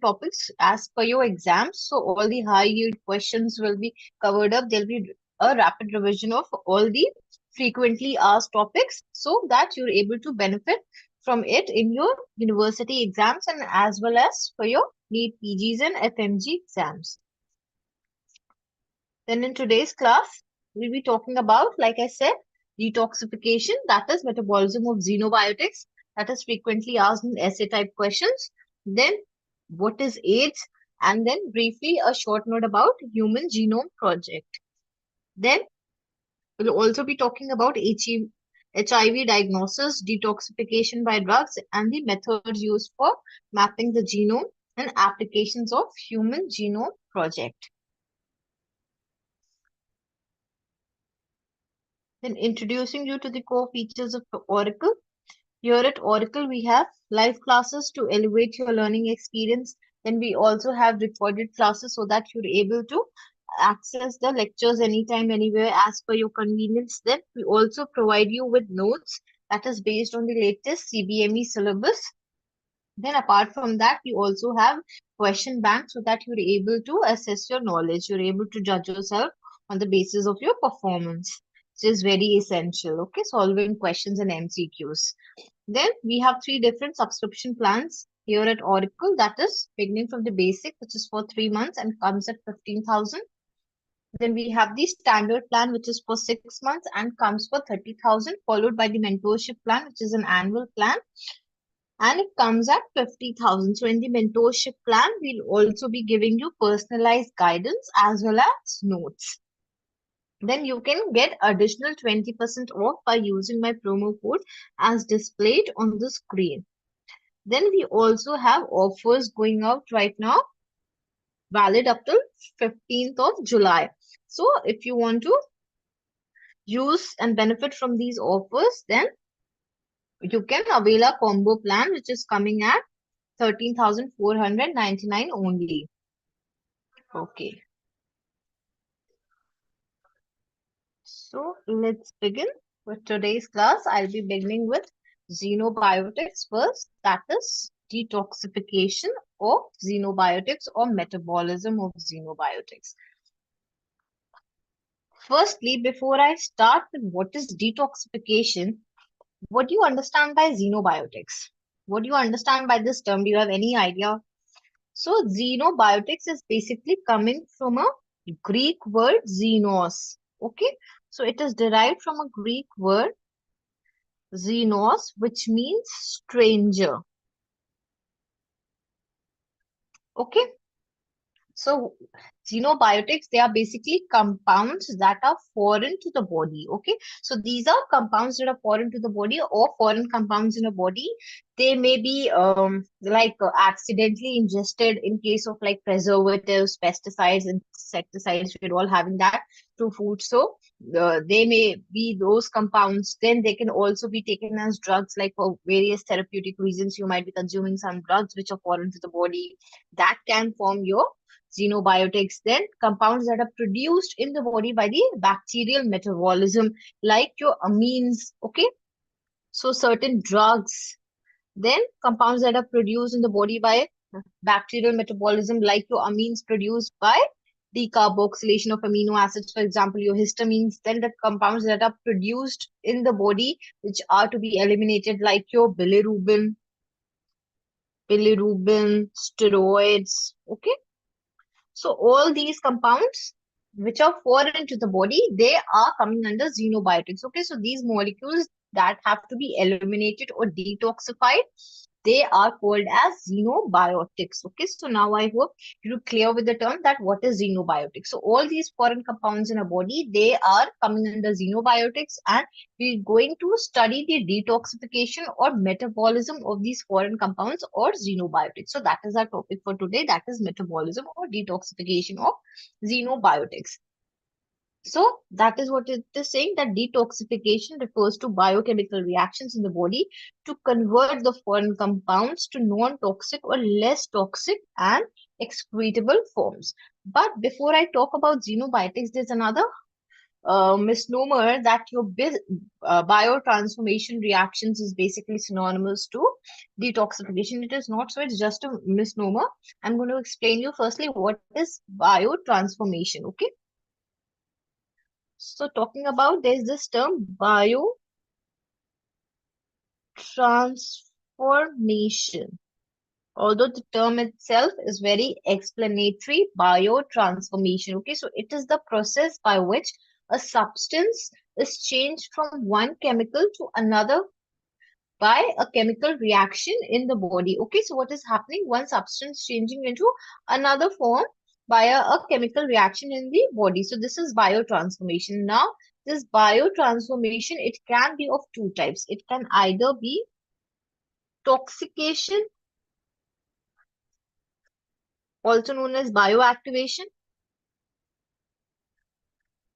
topics as per your exams. So all the high yield questions will be covered up. There'll be a rapid revision of all the frequently asked topics so that you're able to benefit from it in your university exams and as well as for your NEET PGs and FMG exams. Then in today's class, we'll be talking about, like I said, detoxification, that is metabolism of xenobiotics, that is frequently asked in essay type questions. Then what is AIDS? And then briefly a short note about Human Genome Project. Then we'll also be talking about HIV diagnosis, detoxification by drugs, and the methods used for mapping the genome and applications of Human Genome Project. Then introducing you to the core features of Auricle. Here at Auricle, we have live classes to elevate your learning experience. Then we also have recorded classes so that you're able to access the lectures anytime, anywhere as per your convenience. Then we also provide you with notes that is based on the latest CBME syllabus. Then apart from that, we also have question banks so that you're able to assess your knowledge. You're able to judge yourself on the basis of your performance, which is very essential. Okay, solving questions and MCQs. Then we have three different subscription plans here at Auricle. That is beginning from the basic, which is for 3 months and comes at 15,000. Then we have the standard plan, which is for 6 months and comes for 30,000, followed by the mentorship plan, which is an annual plan, and it comes at 50,000. So in the mentorship plan, we'll also be giving you personalized guidance as well as notes. Then you can get additional 20% off by using my promo code as displayed on the screen. Then we also have offers going out right now, valid up till 15th of July. So if you want to use and benefit from these offers, then you can avail a combo plan, which is coming at 13,499 only. Okay. So let's begin with today's class. I'll be beginning with xenobiotics first, that is detoxification of xenobiotics or metabolism of xenobiotics. Firstly, before I start with what is detoxification, what do you understand by xenobiotics? What do you understand by this term? Do you have any idea? So xenobiotics is basically coming from a Greek word xenos. Okay, so it is derived from a Greek word xenos, which means stranger. Okay, so xenobiotics, they are basically compounds that are foreign to the body. Okay, so these are compounds that are foreign to the body or foreign compounds in a body. They may be accidentally ingested in case of like preservatives, pesticides, insecticides. We're all having that through food. So they may be those compounds. Then they can also be taken as drugs, like for various therapeutic reasons. You might be consuming some drugs which are foreign to the body. That can form your xenobiotics. Then compounds that are produced in the body by the bacterial metabolism, like your amines. Okay, so certain drugs. Then compounds that are produced in the body by bacterial metabolism, like your amines produced by decarboxylation of amino acids, for example, your histamines. Then the compounds that are produced in the body, which are to be eliminated, like your bilirubin, steroids. Okay, so all these compounds which are foreign to the body, they are coming under xenobiotics. Okay, so these molecules that have to be eliminated or detoxified, they are called as xenobiotics. Okay, so now I hope you're clear with the term that what is xenobiotics. So all these foreign compounds in a body, they are coming under xenobiotics, and we're going to study the detoxification or metabolism of these foreign compounds or xenobiotics. So that is our topic for today, that is metabolism or detoxification of xenobiotics. So that is what it is saying, that detoxification refers to biochemical reactions in the body to convert the foreign compounds to non-toxic or less toxic and excretable forms. But before I talk about xenobiotics, there's another misnomer that your biotransformation reactions is basically synonymous to detoxification. It is not so, it's just a misnomer. I'm going to explain you firstly what is biotransformation. Okay. So talking about, there's this term biotransformation. Although the term itself is very explanatory, biotransformation. Okay, so it is the process by which a substance is changed from one chemical to another by a chemical reaction in the body. Okay, so what is happening? One substance changing into another form via a chemical reaction in the body. So this is biotransformation. Now, this biotransformation, it can be of two types. It can either be toxication, also known as bioactivation,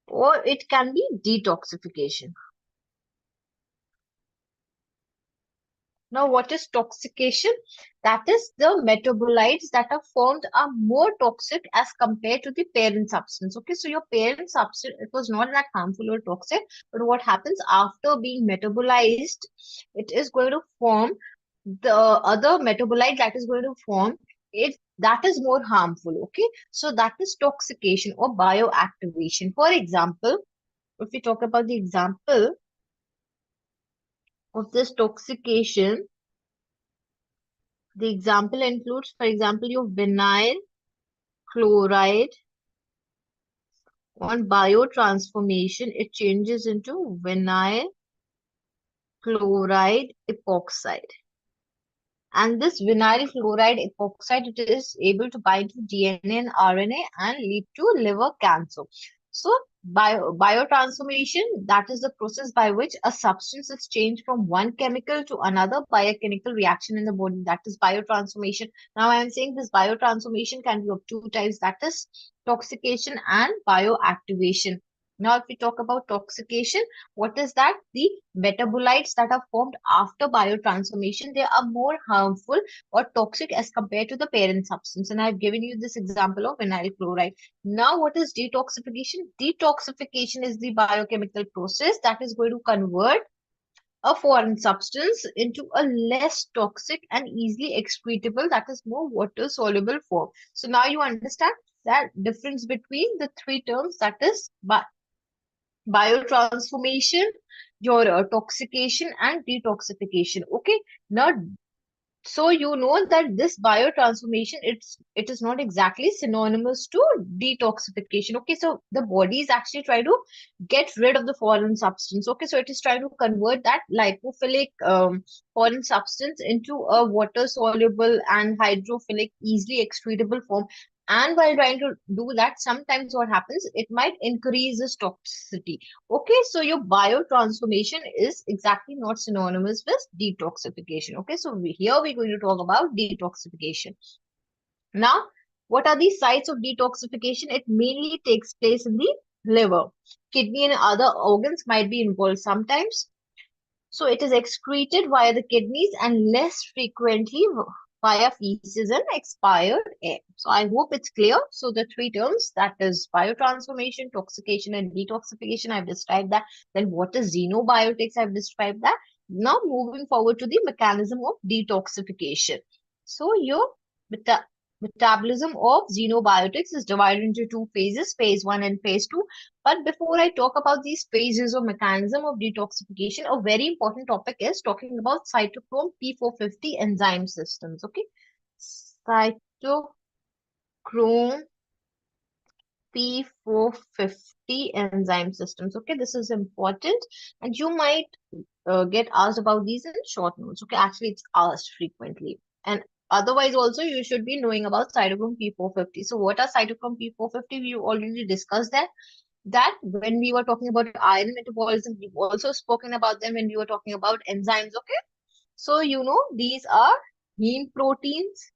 or it can be detoxification. Now, what is toxication? That is the metabolites that are formed are more toxic as compared to the parent substance. Okay, so your parent substance, it was not that harmful or toxic, but what happens after being metabolized, it is going to form the other metabolite that is going to form it, that is more harmful. Okay, so that is toxication or bioactivation. For example, if we talk about the example of this toxication, the example includes, for example, your vinyl chloride on biotransformation, it changes into vinyl chloride epoxide. And this vinyl chloride epoxide, it is able to bind to DNA and RNA and lead to liver cancer. So biotransformation, that is the process by which a substance is changed from one chemical to another by a chemical reaction in the body. That is biotransformation. Now I am saying this biotransformation can be of two types, that is toxication and bioactivation. Now, if we talk about toxication, what is that? The metabolites that are formed after biotransformation, they are more harmful or toxic as compared to the parent substance. And I've given you this example of vinyl chloride. Now, what is detoxification? Detoxification is the biochemical process that is going to convert a foreign substance into a less toxic and easily excretable, that is more water soluble form. So now you understand that difference between the three terms, that is biotransformation, your toxication and detoxification. Okay, now so you know that this biotransformation, it is not exactly synonymous to detoxification. Okay, so the body is actually trying to get rid of the foreign substance. Okay, so it is trying to convert that lipophilic foreign substance into a water soluble and hydrophilic, easily excretable form. And while trying to do that, sometimes what happens, it might increase its toxicity. Okay, so your biotransformation is exactly not synonymous with detoxification. Okay, so here we're going to talk about detoxification. Now, what are the sites of detoxification? It mainly takes place in the liver. Kidney and other organs might be involved sometimes. So it is excreted via the kidneys and less frequently via feces and expired air. So I hope it's clear. So the three terms, that is biotransformation, toxification, and detoxification, I've described that. Then what is xenobiotics? I've described that. Now moving forward to the mechanism of detoxification. So your metabolism of xenobiotics is divided into two phases, phase 1 and phase 2. But before I talk about these phases or mechanism of detoxification, a very important topic is talking about cytochrome P450 enzyme systems. Okay, cytochrome P450 enzyme systems. Okay, this is important, and you might get asked about these in short notes. Okay, actually, it's asked frequently, and otherwise also you should be knowing about cytochrome P450. So, what are cytochrome P450? We already discussed that when we were talking about iron metabolism, we've also spoken about them when we were talking about enzymes. Okay, so you know these are heme proteins.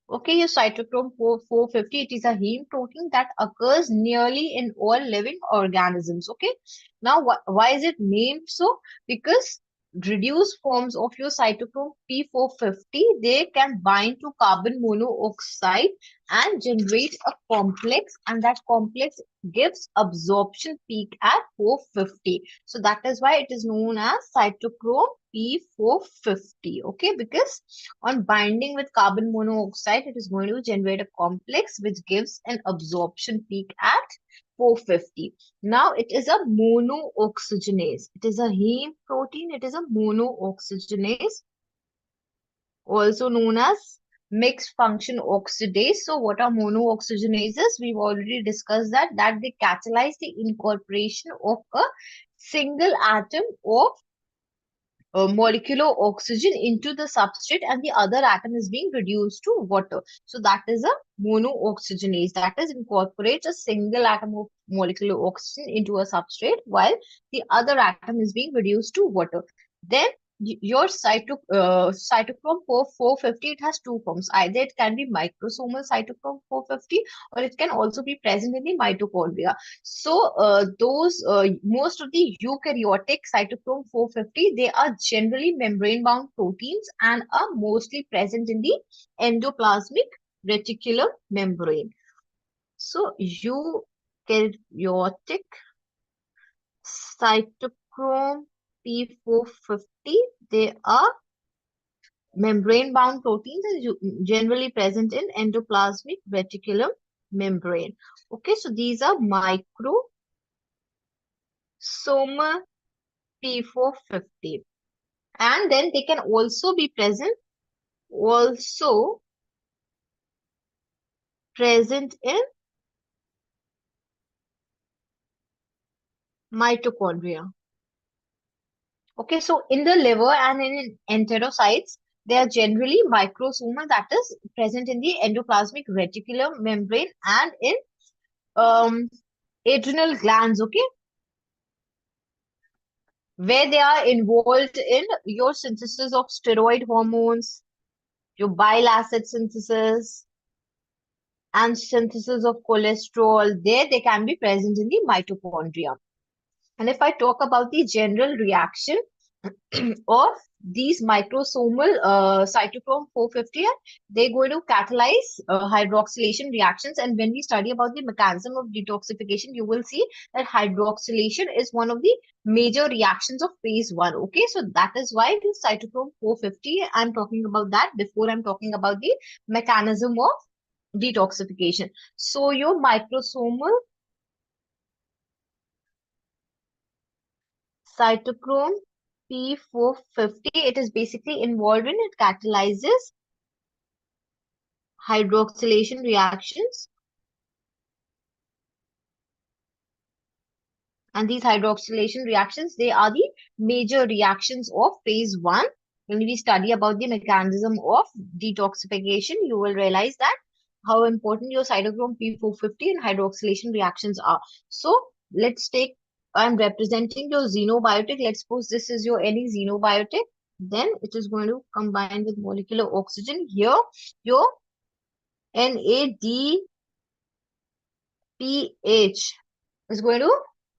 Okay, your cytochrome 450, it is a heme protein that occurs nearly in all living organisms. Okay, now why is it named so? Because reduced forms of your cytochrome P450, they can bind to carbon monoxide and generate a complex, and that complex gives absorption peak at 450. So that is why it is known as cytochrome P450. Okay, because on binding with carbon monoxide, it is going to generate a complex which gives an absorption peak at 450. Now it is a monooxygenase. It is a heme protein. It is a monooxygenase, also known as mixed function oxidase. So what are monooxygenases? We've already discussed that they catalyze the incorporation of a single atom of molecular oxygen into the substrate, and the other atom is being reduced to water. So that is a monooxygenase, that is incorporates a single atom of molecular oxygen into a substrate while the other atom is being reduced to water. Then your cytochrome 450, it has two forms. Either it can be microsomal cytochrome 450 or it can also be present in the mitochondria. So those most of the eukaryotic cytochrome 450, they are generally membrane-bound proteins and are mostly present in the endoplasmic reticulum membrane. So eukaryotic cytochrome P450, they are membrane-bound proteins and generally present in endoplasmic reticulum membrane. Okay, so these are microsomal P450, and then they can also be present in mitochondria. Okay, so in the liver and in enterocytes, they are generally microsomal, that is present in the endoplasmic reticulum membrane and in adrenal glands. Okay, where they are involved in your synthesis of steroid hormones, your bile acid synthesis, and synthesis of cholesterol. There they can be present in the mitochondria. And if I talk about the general reaction of these microsomal cytochrome 450, they're going to catalyze hydroxylation reactions. And when we study about the mechanism of detoxification, you will see that hydroxylation is one of the major reactions of phase 1. Okay, so that is why the cytochrome 450, I'm talking about that before I'm talking about the mechanism of detoxification. So your microsomal cytochrome P450, it is basically involved in, it catalyzes hydroxylation reactions. And these hydroxylation reactions, they are the major reactions of phase 1. When we study about the mechanism of detoxification, you will realize that how important your cytochrome P450 and hydroxylation reactions are. So let's take, I'm representing your xenobiotic. Let's suppose this is your any xenobiotic. Then it is going to combine with molecular oxygen. Here, your NADPH is going to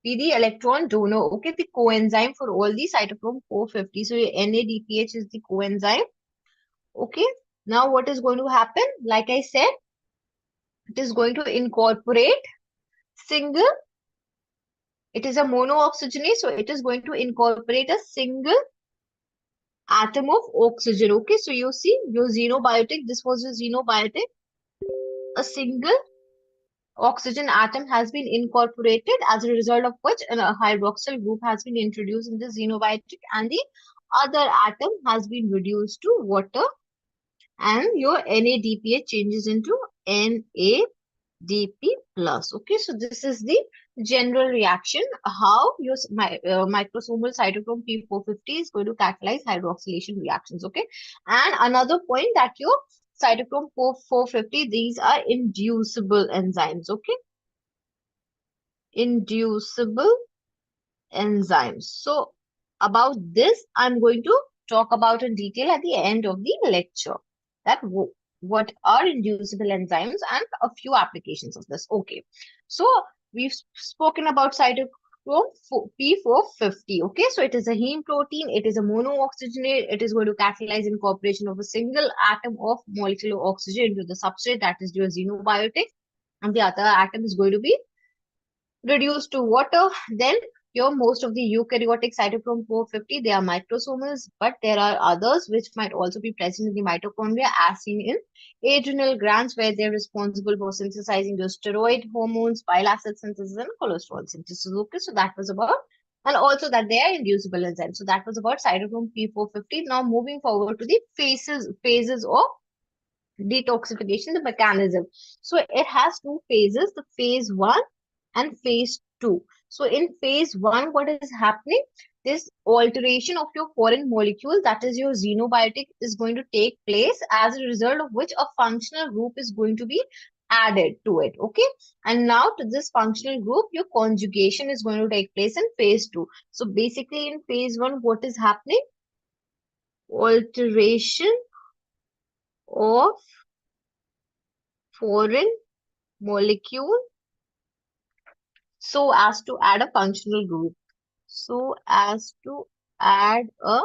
be the electron donor. Okay, the coenzyme for all the cytochrome 450. So your NADPH is the coenzyme. Okay, now what is going to happen? Like I said, it is going to incorporate single, it is a monooxygenase, so it is going to incorporate a single atom of oxygen. Okay, so you see your xenobiotic, this was your xenobiotic, a single oxygen atom has been incorporated, as a result of which a hydroxyl group has been introduced in the xenobiotic, and the other atom has been reduced to water, and your NADPH changes into NADP plus. Okay, so this is the general reaction, how your microsomal cytochrome P450 is going to catalyze hydroxylation reactions. Okay, and another point that your cytochrome 450, these are inducible enzymes. Okay, inducible enzymes. So about this, I'm going to talk about in detail at the end of the lecture, that what are inducible enzymes and a few applications of this. Okay, so we've spoken about cytochrome P450. Okay, so it is a heme protein. It is a monooxygenate. It is going to catalyze incorporation of a single atom of molecular oxygen into the substrate, that is your xenobiotic, and the other atom is going to be reduced to water. Then your most of the eukaryotic cytochrome 450, they are microsomals, but there are others which might also be present in the mitochondria, as seen in adrenal glands, where they're responsible for synthesizing those steroid hormones, bile acid synthesis, and cholesterol synthesis. Okay, so that was about, and also that they are inducible enzymes. So that was about cytochrome P450. Now moving forward to the phases of detoxification, the mechanism. So it has two phases, the phase one and phase two. So in phase one, what is happening? This alteration of your foreign molecule, that is your xenobiotic, is going to take place, as a result of which a functional group is going to be added to it. Okay. And now to this functional group, your conjugation is going to take place in phase two. So basically in phase one, what is happening? Alteration of foreign molecule so as to add a functional group. So as to add a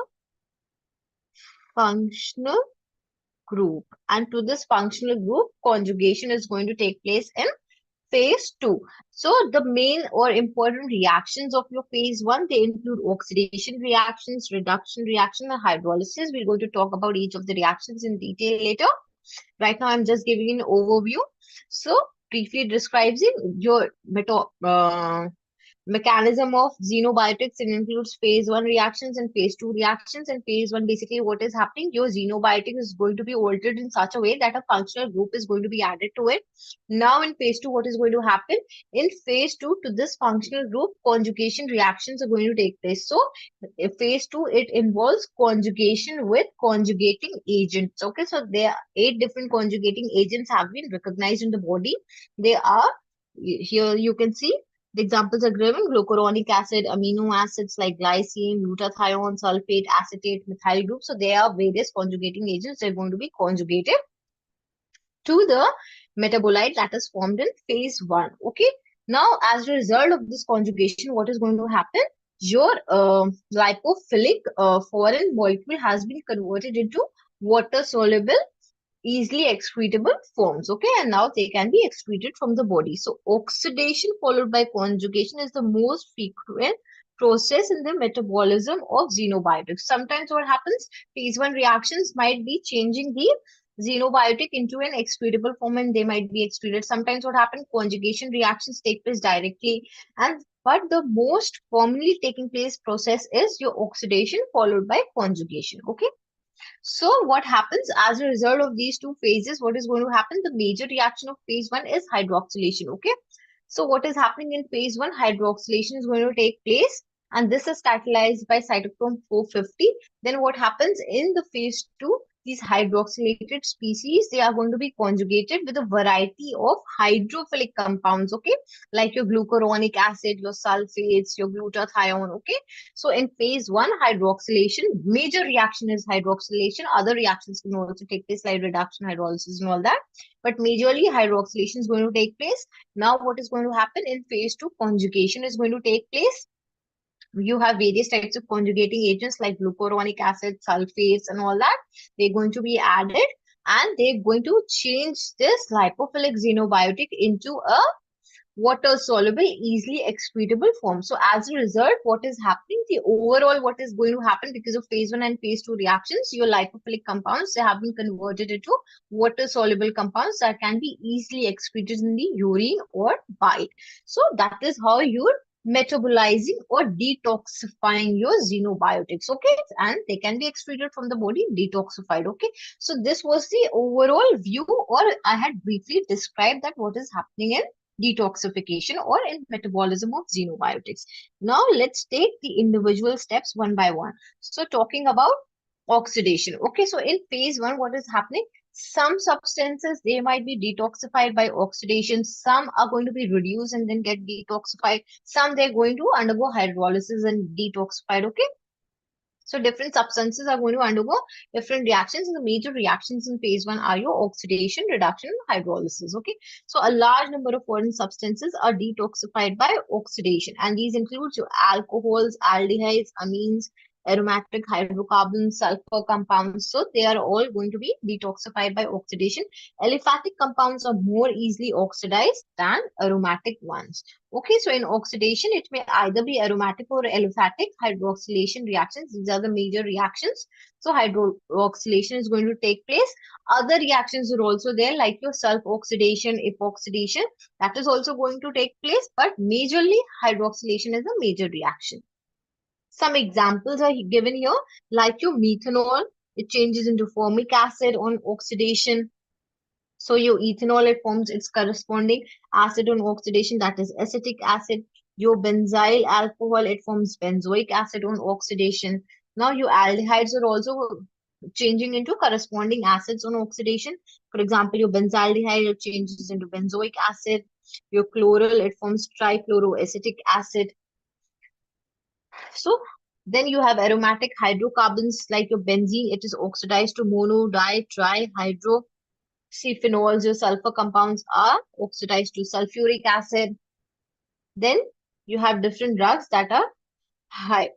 functional group. And to this functional group, conjugation is going to take place in phase two. So the main or important reactions of your phase one, they include oxidation reactions, reduction reaction, and hydrolysis. We're going to talk about each of the reactions in detail later. Right now, I'm just giving an overview. So briefly describing your mechanism of xenobiotics. It includes phase one reactions and phase two reactions. And phase one, basically what is happening, your xenobiotic is going to be altered in such a way that a functional group is going to be added to it. Now in phase two, what is going to happen? In phase two, to this functional group, conjugation reactions are going to take place. So phase two, it involves conjugation with conjugating agents. Okay, so there are 8 different conjugating agents have been recognized in the body. They are, here you can see the examples are given: glucuronic acid, amino acids like glycine, glutathione, sulfate, acetate, methyl group. So there are various conjugating agents that are going to be conjugated to the metabolite that is formed in phase one. Okay. Now, as a result of this conjugation, what is going to happen? Your lipophilic foreign molecule has been converted into water soluble, easily excretable forms. Okay, and now they can be excreted from the body. So oxidation followed by conjugation is the most frequent process in the metabolism of xenobiotics. Sometimes what happens, phase one reactions might be changing the xenobiotic into an excretable form, and they might be excreted. Sometimes what happens, conjugation reactions take place directly, and but the most commonly taking place process is your oxidation followed by conjugation. Okay. So what happens as a result of these two phases? What is going to happen? The major reaction of phase one is hydroxylation. Okay. So what is happening in phase one? Hydroxylation is going to take place, and this is catalyzed by cytochrome 450. Then what happens in the phase two? These hydroxylated species, they are going to be conjugated with a variety of hydrophilic compounds. Okay, like your glucuronic acid, your sulfates, your glutathione. Okay, so in phase one, hydroxylation, major reaction is hydroxylation. Other reactions can also take place like reduction, hydrolysis, and all that. But majorly hydroxylation is going to take place. Now, what is going to happen in phase two? Conjugation is going to take place. You have various types of conjugating agents like glucuronic acid, sulfates, and all that. They're going to be added, and they're going to change this lipophilic xenobiotic into a water soluble, easily excretable form. So as a result, what is happening, the overall what is going to happen because of phase one and phase two reactions, your lipophilic compounds, they have been converted into water soluble compounds that can be easily excreted in the urine or bile. So that is how you're metabolizing or detoxifying your xenobiotics. Okay, and they can be excreted from the body, detoxified. Okay, so this was the overall view, or I had briefly described that what is happening in detoxification or in metabolism of xenobiotics. Now let's take the individual steps one by one. So talking about oxidation. Okay, so in phase one, what is happening? Some substances, they might be detoxified by oxidation. Some are going to be reduced and then get detoxified. Some they're going to undergo hydrolysis and detoxified. Okay, So different substances are going to undergo different reactions, and the major reactions in phase one are your oxidation, reduction, and hydrolysis. Okay, so a large number of foreign substances are detoxified by oxidation, and these include your alcohols, aldehydes, amines, aromatic hydrocarbons, sulfur compounds. So they are all going to be detoxified by oxidation. Aliphatic compounds are more easily oxidized than aromatic ones. Okay, so in oxidation, it may either be aromatic or aliphatic hydroxylation reactions. These are the major reactions. So hydroxylation is going to take place. Other reactions are also there, like your self-oxidation, epoxidation. That is also going to take place, but majorly hydroxylation is a major reaction. Some examples are given here, like your methanol. It changes into formic acid on oxidation. So your ethanol, it forms its corresponding acid on oxidation, that is acetic acid. Your benzyl alcohol, it forms benzoic acid on oxidation. Now your aldehydes are also changing into corresponding acids on oxidation. For example, your benzaldehyde, it changes into benzoic acid. Your chloral, it forms trichloroacetic acid. So then you have aromatic hydrocarbons like your benzene, it is oxidized to mono, di, tri, hydro. See, phenols, your sulfur compounds are oxidized to sulfuric acid. Then you have different drugs that are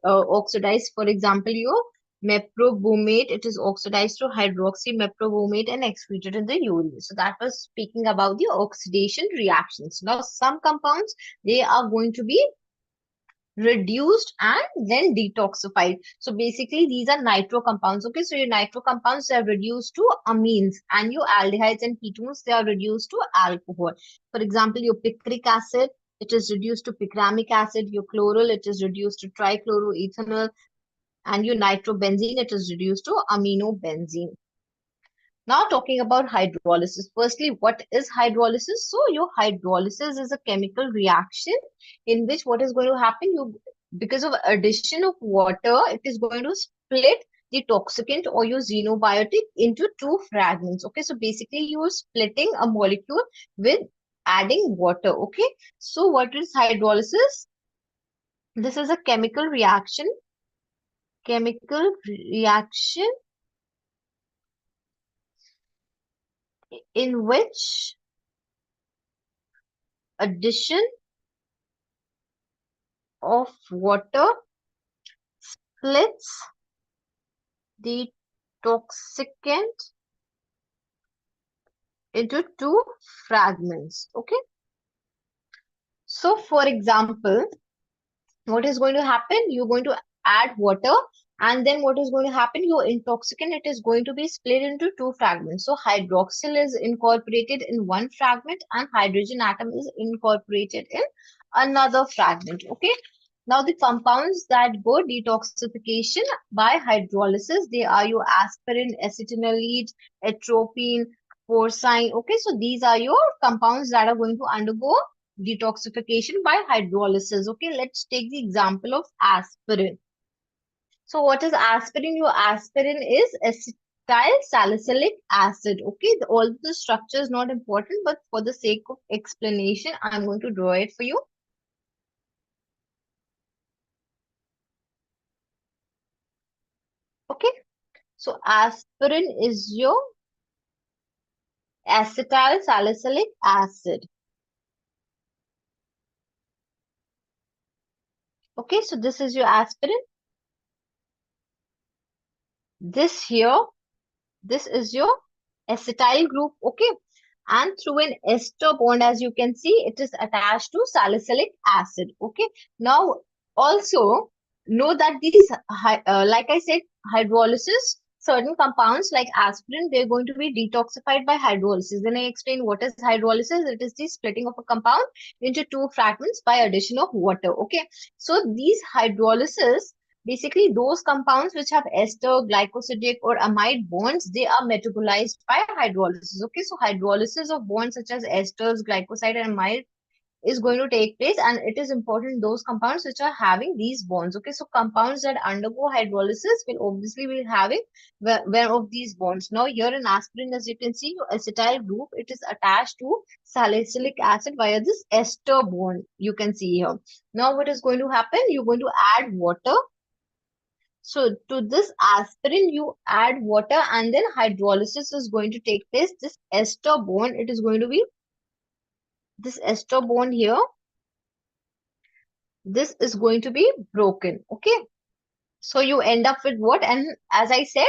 oxidized. For example, your meprobamate, it is oxidized to hydroxymeprobamate and excreted in the urine. So that was speaking about the oxidation reactions. Now, some compounds, they are going to be reduced and then detoxified. So basically these are nitro compounds. Okay, so your nitro compounds are reduced to amines, and your aldehydes and ketones, they are reduced to alcohol. For example, your picric acid, it is reduced to picramic acid. Your chloral, it is reduced to trichloroethanol, and your nitrobenzene, it is reduced to aminobenzene. Now talking about hydrolysis. Firstly, what is hydrolysis? So your hydrolysis is a chemical reaction in which what is going to happen? Because of addition of water, it is going to split the toxicant or your xenobiotic into two fragments. Okay, so basically you are splitting a molecule with adding water. Okay, so what is hydrolysis? This is a chemical reaction in which addition of water splits the toxicant into two fragments. Okay. So, for example, what is going to happen? You're going to add water, and then what is going to happen? Your intoxicant, it is going to be split into two fragments. So hydroxyl is incorporated in one fragment, and hydrogen atom is incorporated in another fragment. Okay. Now the compounds that go detoxification by hydrolysis, they are your aspirin, acetanilide, atropine, porcine. Okay, so these are your compounds that are going to undergo detoxification by hydrolysis. Okay, let's take the example of aspirin. So what is aspirin? Your aspirin is acetyl salicylic acid. Okay, all the structure is not important, but for the sake of explanation, I'm going to draw it for you. Okay, so aspirin is your acetyl salicylic acid. Okay, so this is your aspirin. This here, this is your acetyl group. Okay, and through an ester bond, as you can see, it is attached to salicylic acid. Okay, now also know that these, like I said, hydrolysis, certain compounds like aspirin, they're going to be detoxified by hydrolysis. Then I explain what is hydrolysis. It is the splitting of a compound into two fragments by addition of water. Okay, so these hydrolysis, basically, those compounds which have ester, glycosidic, or amide bonds, they are metabolized by hydrolysis. Okay, so hydrolysis of bonds such as esters, glycoside, and amide is going to take place, and it is important those compounds which are having these bonds. Okay, so compounds that undergo hydrolysis will obviously be having one of these bonds. Now, here in aspirin, as you can see, your acetyl group, it is attached to salicylic acid via this ester bond. You can see here. Now, what is going to happen? You're going to add water. So to this aspirin, you add water and then hydrolysis is going to take place. This ester bond, it is going to be this ester bond here. This is going to be broken. Okay. So you end up with what? And as I said,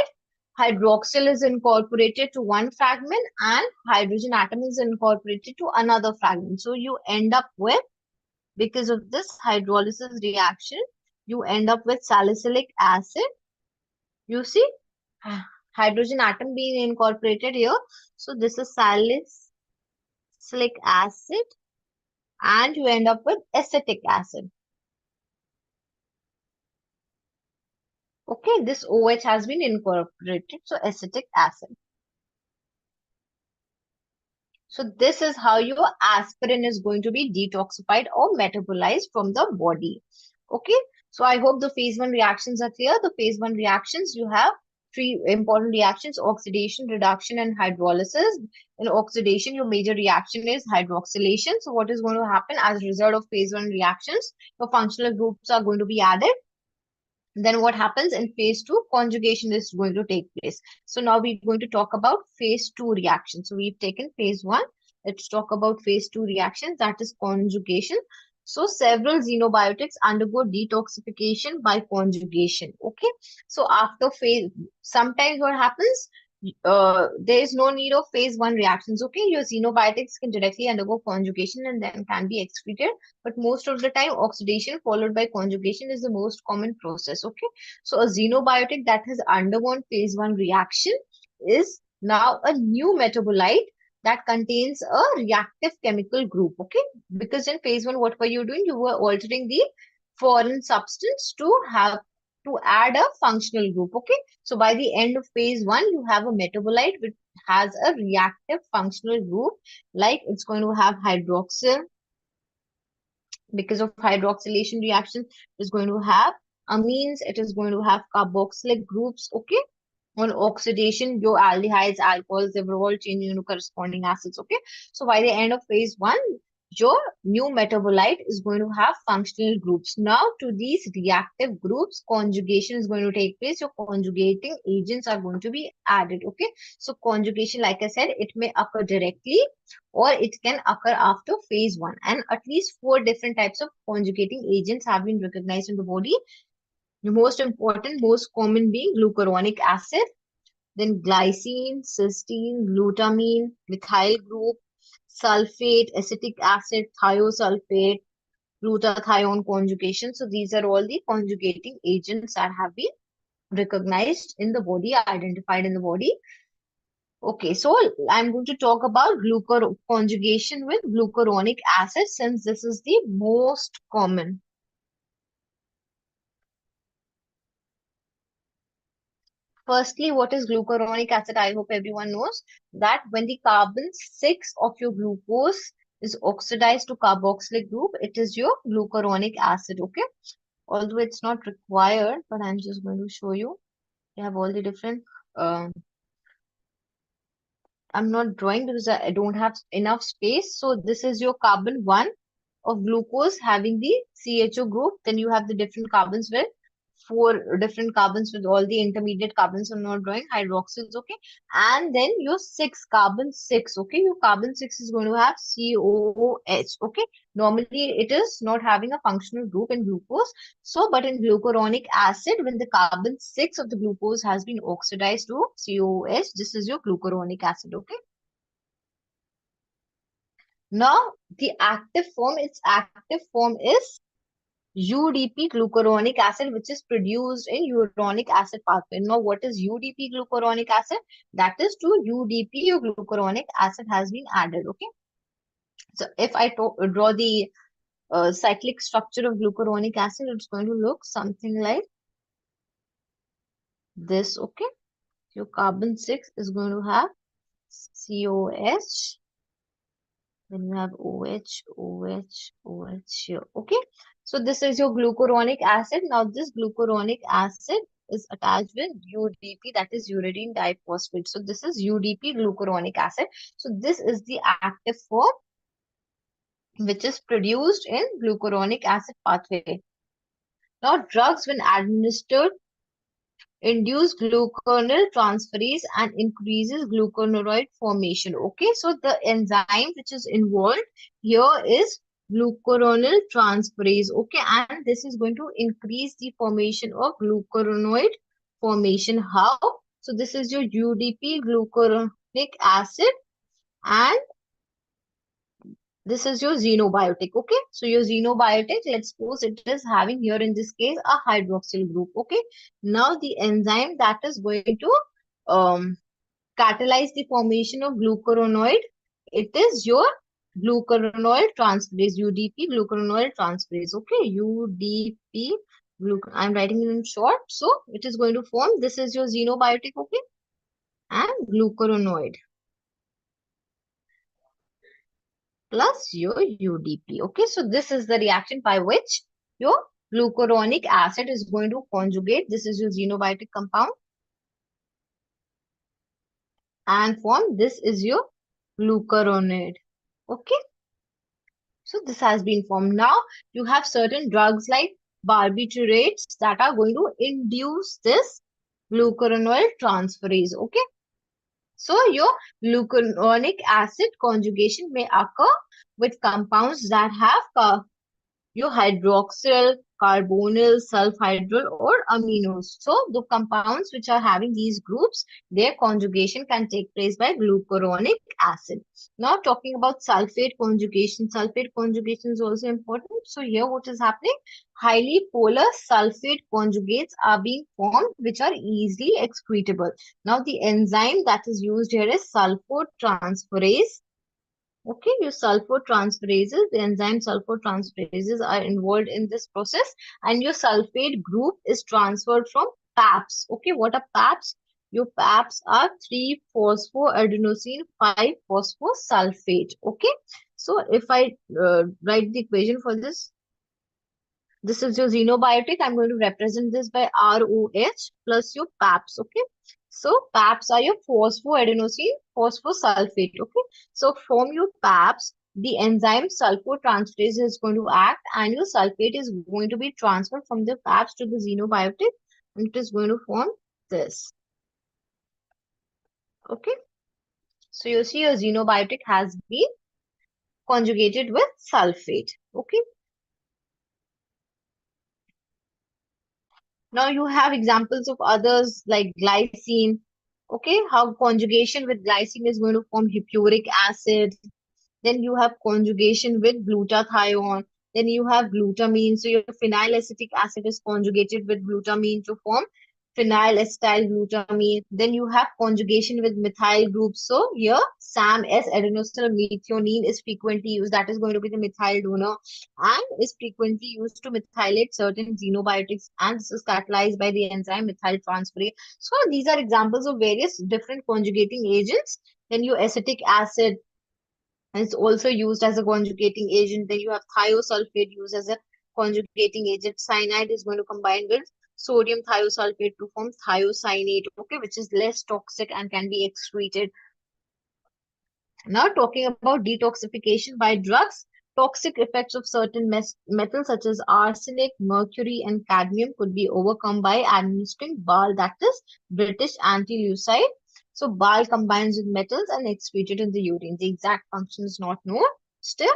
hydroxyl is incorporated to one fragment and hydrogen atom is incorporated to another fragment. So you end up with, because of this hydrolysis reaction, you end up with salicylic acid. You see, hydrogen atom being incorporated here. So this is salicylic acid and you end up with acetic acid. Okay, this OH has been incorporated, so acetic acid. So this is how your aspirin is going to be detoxified or metabolized from the body. Okay, so I hope the phase 1 reactions are clear. The phase 1 reactions, you have three important reactions: oxidation, reduction, and hydrolysis. In oxidation, your major reaction is hydroxylation. So what is going to happen as a result of phase 1 reactions? Your functional groups are going to be added. Then what happens in phase 2? Conjugation is going to take place. So now we're going to talk about phase 2 reaction. So we've taken phase 1. Let's talk about phase 2 reactions, that is conjugation. So several xenobiotics undergo detoxification by conjugation. Okay. So after phase, sometimes what happens? There is no need of phase 1 reactions. Okay. Your xenobiotics can directly undergo conjugation and then can be excreted. But most of the time, oxidation followed by conjugation is the most common process. Okay. So a xenobiotic that has undergone phase 1 reaction is now a new metabolite that contains a reactive chemical group. Okay. Because in phase 1, what were you doing? You were altering the foreign substance to add a functional group. Okay. So by the end of phase 1, you have a metabolite which has a reactive functional group, like it's going to have hydroxyl. Because of hydroxylation reaction, is going to have amines, it is going to have carboxylic groups. Okay. On oxidation, your aldehydes, alcohols, they will all change into corresponding acids. Okay. So by the end of phase 1, your new metabolite is going to have functional groups. Now to these reactive groups, conjugation is going to take place. Your conjugating agents are going to be added. Okay. So conjugation, like I said, it may occur directly or it can occur after phase 1. And at least 4 different types of conjugating agents have been recognized in the body. The most important, most common being glucuronic acid, then glycine, cysteine, glutamine, methyl group, sulfate, acetic acid, thiosulfate, glutathione conjugation. So these are all the conjugating agents that have been recognized in the body, identified in the body. Okay, so I'm going to talk about conjugation with glucuronic acid since this is the most common. Firstly, what is glucuronic acid? I hope everyone knows that when the carbon 6 of your glucose is oxidized to carboxylic group, it is your glucuronic acid. Okay. Although it's not required, but I'm just going to show you. You have all the different. I'm not drawing because I don't have enough space. So this is your carbon 1 of glucose having the CHO group. Then you have the different carbons with 4 different carbons with all the intermediate carbons. I'm not drawing hydroxyls. Okay. And then your 6 carbon 6. Okay. Your carbon 6 is going to have COOH. Okay. Normally it is not having a functional group in glucose. So, but in glucuronic acid, when the carbon 6 of the glucose has been oxidized to COOH, this is your glucuronic acid. Okay. Now, the its active form is UDP glucuronic acid, which is produced in uronic acid pathway. Now, what is UDP glucuronic acid? That is to UDP, your glucuronic acid has been added. Okay. So, if I draw the cyclic structure of glucuronic acid, it's going to look something like this. Okay. Your carbon 6 is going to have COH. Then you have OH, OH, OH here. Okay. So this is your glucuronic acid. Now this glucuronic acid is attached with UDP, that is uridine diphosphate. So this is UDP glucuronic acid. So this is the active form which is produced in glucuronic acid pathway. Now drugs when administered induce gluconyl transferase and increases glucuronide formation. Okay, so the enzyme which is involved here is glucuronil transferase. Okay, and this is going to increase the formation of glucuronide formation. How? So this is your UDP glucuronic acid, and this is your xenobiotic. Okay, so your xenobiotic, let's suppose it is having here in this case a hydroxyl group. Okay, now the enzyme that is going to um, catalyze the formation of glucuronide, it is your glucuronide transferase, UDP glucuronide transferase. Okay, UDP I'm writing it in short. So it is going to form, this is your xenobiotic. Okay, and glucuronide plus your UDP. Okay, so this is the reaction by which your glucuronic acid is going to conjugate. This is your xenobiotic compound and form, this is your glucuronide. Okay, so this has been formed. Now you have certain drugs like barbiturates that are going to induce this glucuronide transferase. Okay, so your glucuronic acid conjugation may occur with compounds that have your hydroxyl, carbonyl, sulfhydryl, or aminos. So the compounds which are having these groups, their conjugation can take place by glucuronic acid. Now talking about sulfate conjugation is also important. So here what is happening? Highly polar sulfate conjugates are being formed which are easily excretable. Now the enzyme that is used here is sulfotransferase. Okay, your sulfotransferases, the enzyme sulfotransferases are involved in this process, and your sulfate group is transferred from PAPs. Okay, what are PAPs? Your PAPs are 3-phosphoadenosine 5-phosphosulfate. Okay, so if I write the equation for this is your xenobiotic. I'm going to represent this by ROH plus your PAPs. Okay. So PAPs are your phosphoadenosine phosphosulfate. Okay. So from your PAPs, the enzyme sulfotransferase is going to act, and your sulfate is going to be transferred from the PAPs to the xenobiotic, and it is going to form this. Okay. So you see your xenobiotic has been conjugated with sulfate. Okay. Now you have examples of others like glycine. Okay, how conjugation with glycine is going to form hippuric acid. Then you have conjugation with glutathione. Then you have glutamine. So your phenylacetic acid is conjugated with glutamine to form phenylacetyl glutamine. Then you have conjugation with methyl groups. So here SAM-S adenosyl methionine is frequently used. That is going to be the methyl donor and is frequently used to methylate certain xenobiotics, and this is catalyzed by the enzyme methyltransferase. So these are examples of various different conjugating agents. Then your acetic acid is also used as a conjugating agent. Then you have thiosulfate used as a conjugating agent. Cyanide is going to combine with sodium thiosulfate to form thiocyanate, okay, which is less toxic and can be excreted. Now talking about detoxification by drugs, toxic effects of certain metals such as arsenic, mercury, and cadmium could be overcome by administering BAL, that is British anti-leucide. So BAL combines with metals and excreted in the urine. The exact function is not known still.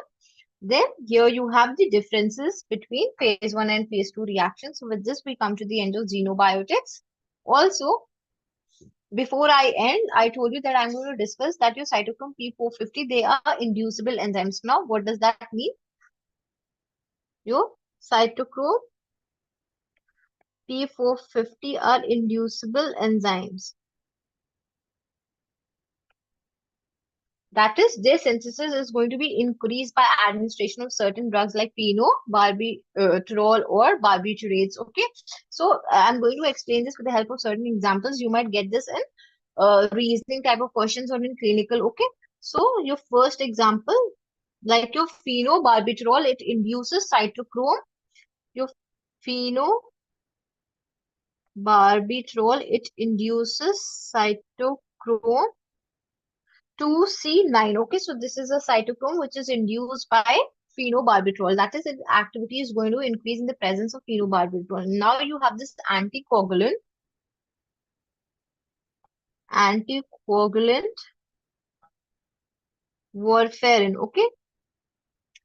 Then here you have the differences between phase 1 and phase 2 reactions. So with this, we come to the end of xenobiotics. Also, before I end, I told you that I'm going to discuss that your cytochrome P450, they are inducible enzymes. Now, what does that mean? Your cytochrome P450 are inducible enzymes. That is, their synthesis is going to be increased by administration of certain drugs like phenobarbiturol or barbiturates. Okay, so I'm going to explain this with the help of certain examples. You might get this in reasoning type of questions or in clinical. Okay, so your first example, like your phenobarbiturol, it induces cytochrome. Your phenobarbiturol, it induces cytochrome 2C9. Okay, so this is a cytochrome which is induced by phenobarbiturol. That is, its activity is going to increase in the presence of phenobarbiturol. Now you have this anticoagulant. anticoagulant warfarin. Okay.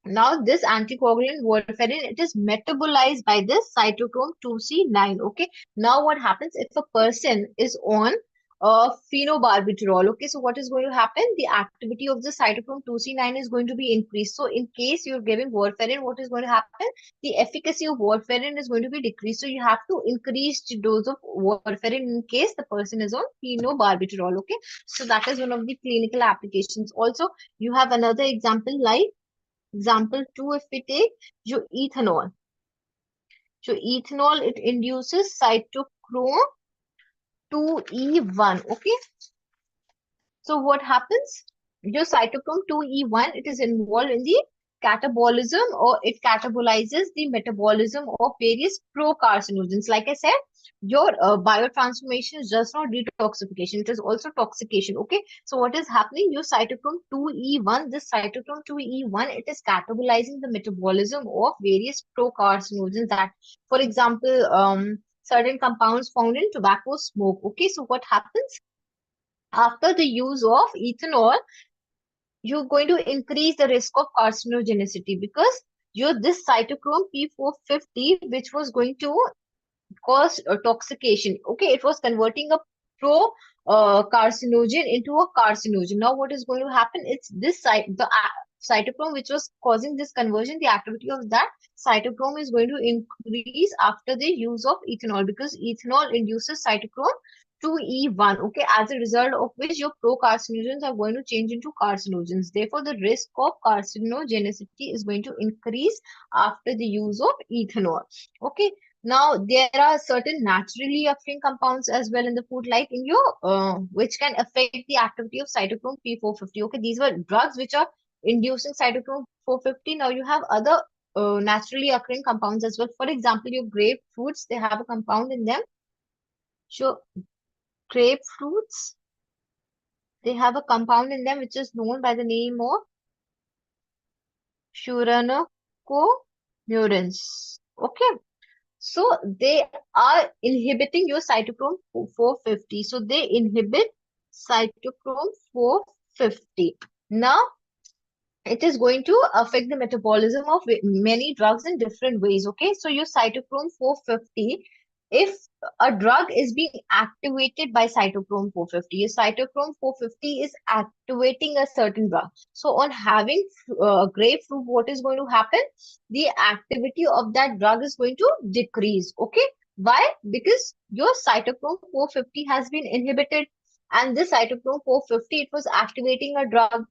Now, this anticoagulant warfarin, it is metabolized by this cytochrome 2C9. Okay. Now, what happens if a person is on phenobarbital? Okay. So, what is going to happen? The activity of the cytochrome 2C9 is going to be increased. So, in case you're giving warfarin, what is going to happen? The efficacy of warfarin is going to be decreased. So, you have to increase the dose of warfarin in case the person is on phenobarbital. Okay. So, that is one of the clinical applications. Also, you have another example like example 2, if we take जो ethanol. So ethanol, it induces cytochrome 2E1. Okay. So what happens? Your cytochrome 2E1, it is involved in the catabolism, or it catabolizes the metabolism of various procarcinogens. Like I said, your biotransformation is just not detoxification, it is also toxication. Okay. So what is happening? Your cytochrome 2E1, this cytochrome 2E1, it is catabolizing the metabolism of various procarcinogens that, for example, certain compounds found in tobacco smoke. Okay. So what happens? After the use of ethanol, you're going to increase the risk of carcinogenicity because this cytochrome P450, which was going to cause toxication. Okay, it was converting a pro carcinogen into a carcinogen. Now, what is going to happen? It's this cytochrome which was causing this conversion. The activity of that cytochrome is going to increase after the use of ethanol because ethanol induces cytochrome 2E1. Okay, as a result of which your pro-carcinogens are going to change into carcinogens. Therefore, the risk of carcinogenicity is going to increase after the use of ethanol. Okay. Now, there are certain naturally occurring compounds as well in the food, like in your, which can affect the activity of cytochrome P450. Okay, these were drugs which are inducing cytochrome 450. Now, you have other naturally occurring compounds as well. For example, your grapefruits, they have a compound in them. So, grapefruits, they have a compound in them which is known by the name of furanocoumarins. Okay. So they are inhibiting your cytochrome 450. So they inhibit cytochrome 450. Now, it is going to affect the metabolism of many drugs in different ways. Okay, so your cytochrome 450, if a drug is being activated by cytochrome 450, your cytochrome 450 is activating a certain drug. So on having grapefruit, what is going to happen? The activity of that drug is going to decrease. Okay, why? Because your cytochrome 450 has been inhibited, and this cytochrome 450, it was activating a drug.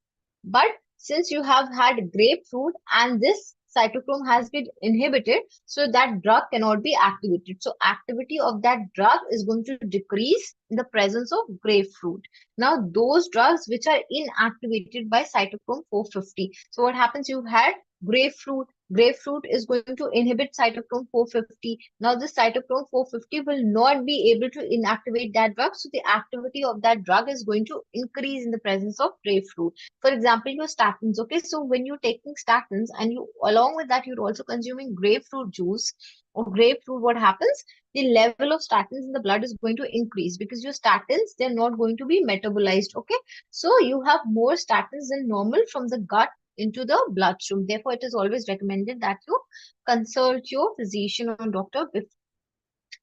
But since you have had grapefruit and this cytochrome has been inhibited, so that drug cannot be activated. So activity of that drug is going to decrease in the presence of grapefruit. Now, those drugs which are inactivated by cytochrome 450. So what happens? You had grapefruit. Grapefruit is going to inhibit cytochrome 450. Now, the cytochrome 450 will not be able to inactivate that drug. So the activity of that drug is going to increase in the presence of grapefruit. For example, your statins. Okay, so when you're taking statins and you, along with that, you're also consuming grapefruit juice or grapefruit, what happens? The level of statins in the blood is going to increase because your statins, they're not going to be metabolized. Okay, so you have more statins than normal from the gut into the bloodstream. Therefore, it is always recommended that you consult your physician or doctor with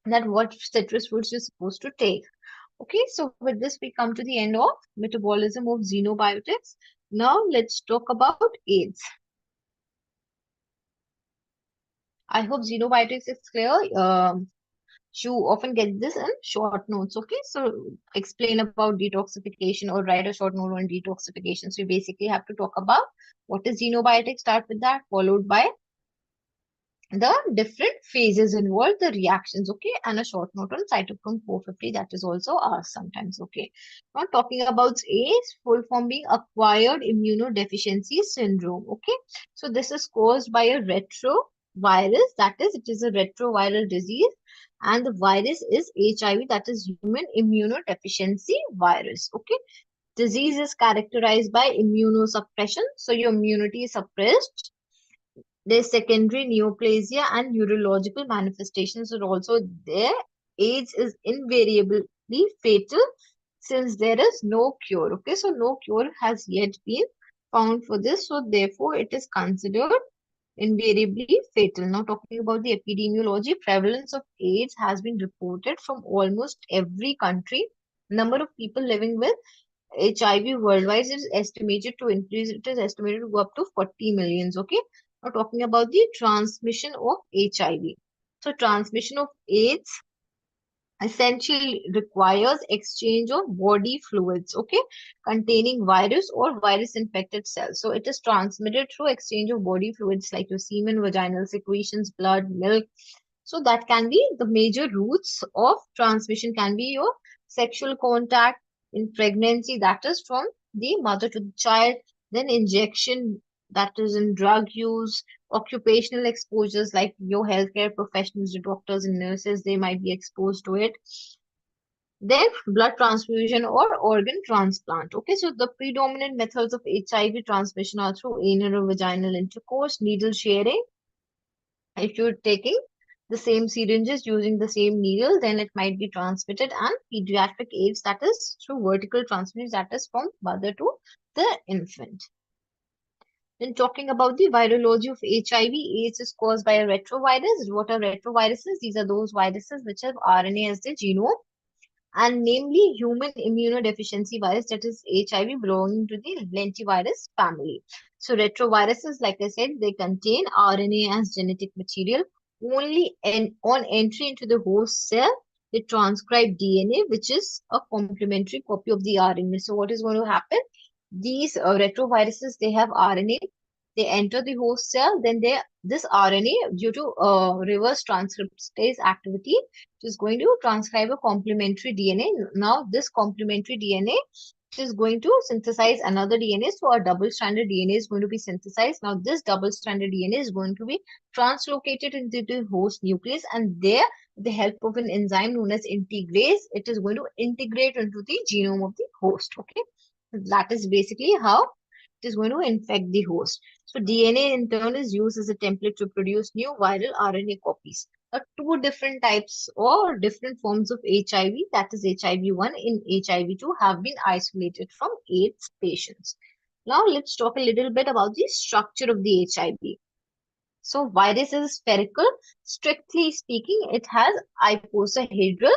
that what citrus fruits you're supposed to take. Okay, so with this, we come to the end of metabolism of xenobiotics. Now, let's talk about AIDS. I hope xenobiotics is clear. You often get this in short notes. Okay, so explain about detoxification or write a short note on detoxification. So you basically have to talk about what is xenobiotics, start with that, followed by the different phases involved, the reactions, okay, and a short note on cytochrome 450 that is also asked sometimes, okay. Now talking about AIDS, full form being acquired immunodeficiency syndrome, okay. So this is caused by a retrovirus, that is, it is a retroviral disease, and the virus is HIV, that is human immunodeficiency virus, okay. Disease is characterized by immunosuppression, so your immunity is suppressed. There's secondary neoplasia and neurological manifestations are also there. AIDS is invariably fatal. since there is no cure. Okay, so no cure has yet been found for this, so therefore it is considered invariably fatal. Now, talking about the epidemiology, prevalence of AIDS has been reported from almost every country. Number of people living with HIV worldwide is estimated to increase. It is estimated to go up to 40 millions. Okay. Now, talking about the transmission of HIV. So, transmission of AIDS essentially requires exchange of body fluids, okay, containing virus or virus infected cells. So it is transmitted through exchange of body fluids like your semen, vaginal secretions, blood, milk. So that can be the major routes of transmission, can be your sexual contact in pregnancy, that is from the mother to the child, then injection, that is in drug use, occupational exposures like your healthcare professionals, the doctors and nurses, they might be exposed to it. Then blood transfusion or organ transplant. Okay, so the predominant methods of HIV transmission are through anal or vaginal intercourse, needle sharing. If you're taking the same syringes using the same needle, then it might be transmitted, and pediatric AIDS, that is through vertical transmission, that is from mother to the infant. Then talking about the virology of HIV, AIDS is caused by a retrovirus. What are retroviruses? These are those viruses which have RNA as their genome, and namely human immunodeficiency virus, that is HIV, belonging to the lentivirus family. So retroviruses, like I said, they contain RNA as genetic material. Only on entry into the host cell, they transcribe DNA, which is a complementary copy of the RNA. So what is going to happen? These retroviruses, they have RNA. They enter the host cell, then this RNA, due to reverse transcriptase activity, is going to transcribe a complementary DNA. Now, this complementary DNA is going to synthesize another DNA. So, a double-stranded DNA is going to be synthesized. Now, this double-stranded DNA is going to be translocated into the host nucleus, and there, with the help of an enzyme known as integrase, it is going to integrate into the genome of the host. Okay, that is basically how it is going to infect the host. So DNA in turn is used as a template to produce new viral RNA copies. Now, two different types or different forms of HIV, that is HIV-1 and HIV-2, have been isolated from AIDS patients. Now, let's talk a little bit about the structure of the HIV. So, virus is spherical. Strictly speaking, it has icosahedral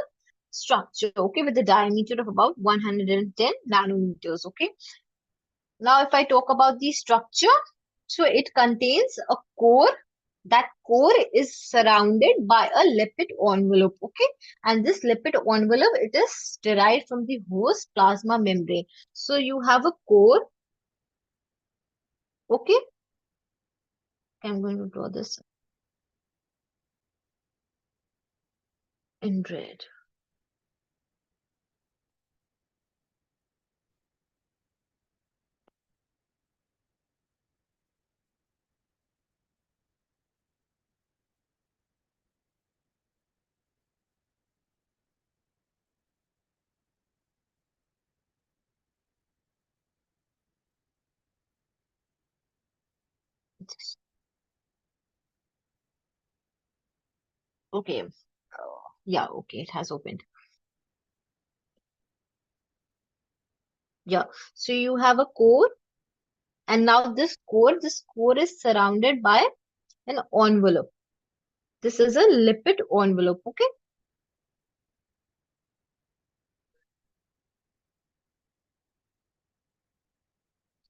structure, okay, with a diameter of about 110 nanometers, okay. Now, if I talk about the structure, so it contains a core. That core is surrounded by a lipid envelope, okay? And this lipid envelope, it is derived from the host plasma membrane. So you have a core, okay? I'm going to draw this in red. Okay. Yeah, okay, it has opened. Yeah. So you have a core, and now this core is surrounded by an envelope. This is a lipid envelope, okay?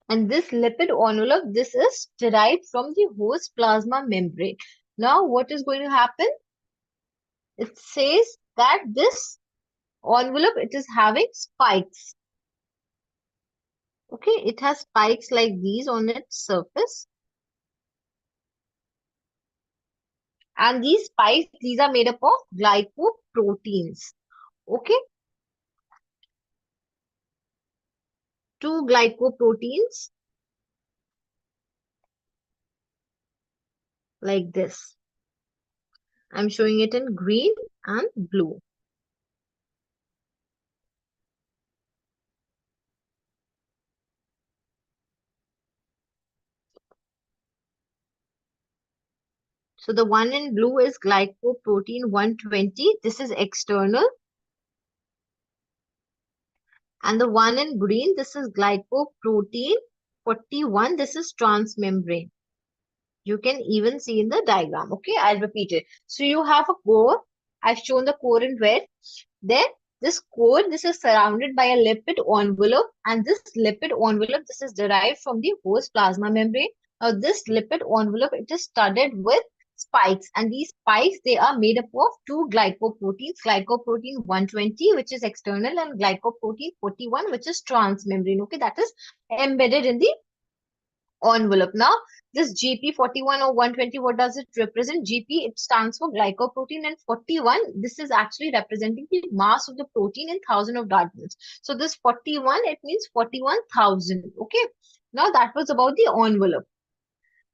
And this lipid envelope, this is derived from the host plasma membrane. Now, what is going to happen? It says that this envelope, it is having spikes. Okay, it has spikes like these on its surface. And these spikes, these are made up of glycoproteins. Okay, two glycoproteins like this. I'm showing it in green and blue. So the one in blue is glycoprotein 120. This is external. And the one in green, this is glycoprotein 41. This is transmembrane. You can even see in the diagram. Okay, I'll repeat it. So you have a core. I've shown the core in red. Then this core, this is surrounded by a lipid envelope, and this lipid envelope, this is derived from the host plasma membrane. Now this lipid envelope, it is studded with spikes, and these spikes, they are made up of two glycoproteins, glycoprotein 120, which is external, and glycoprotein 41, which is transmembrane. Okay, that is embedded in the envelope. Now, this GP41 or 120, what does it represent? GP, it stands for glycoprotein, and 41, this is actually representing the mass of the protein in thousand of Daltons. So this 41, it means 41,000. Okay. Now that was about the envelope.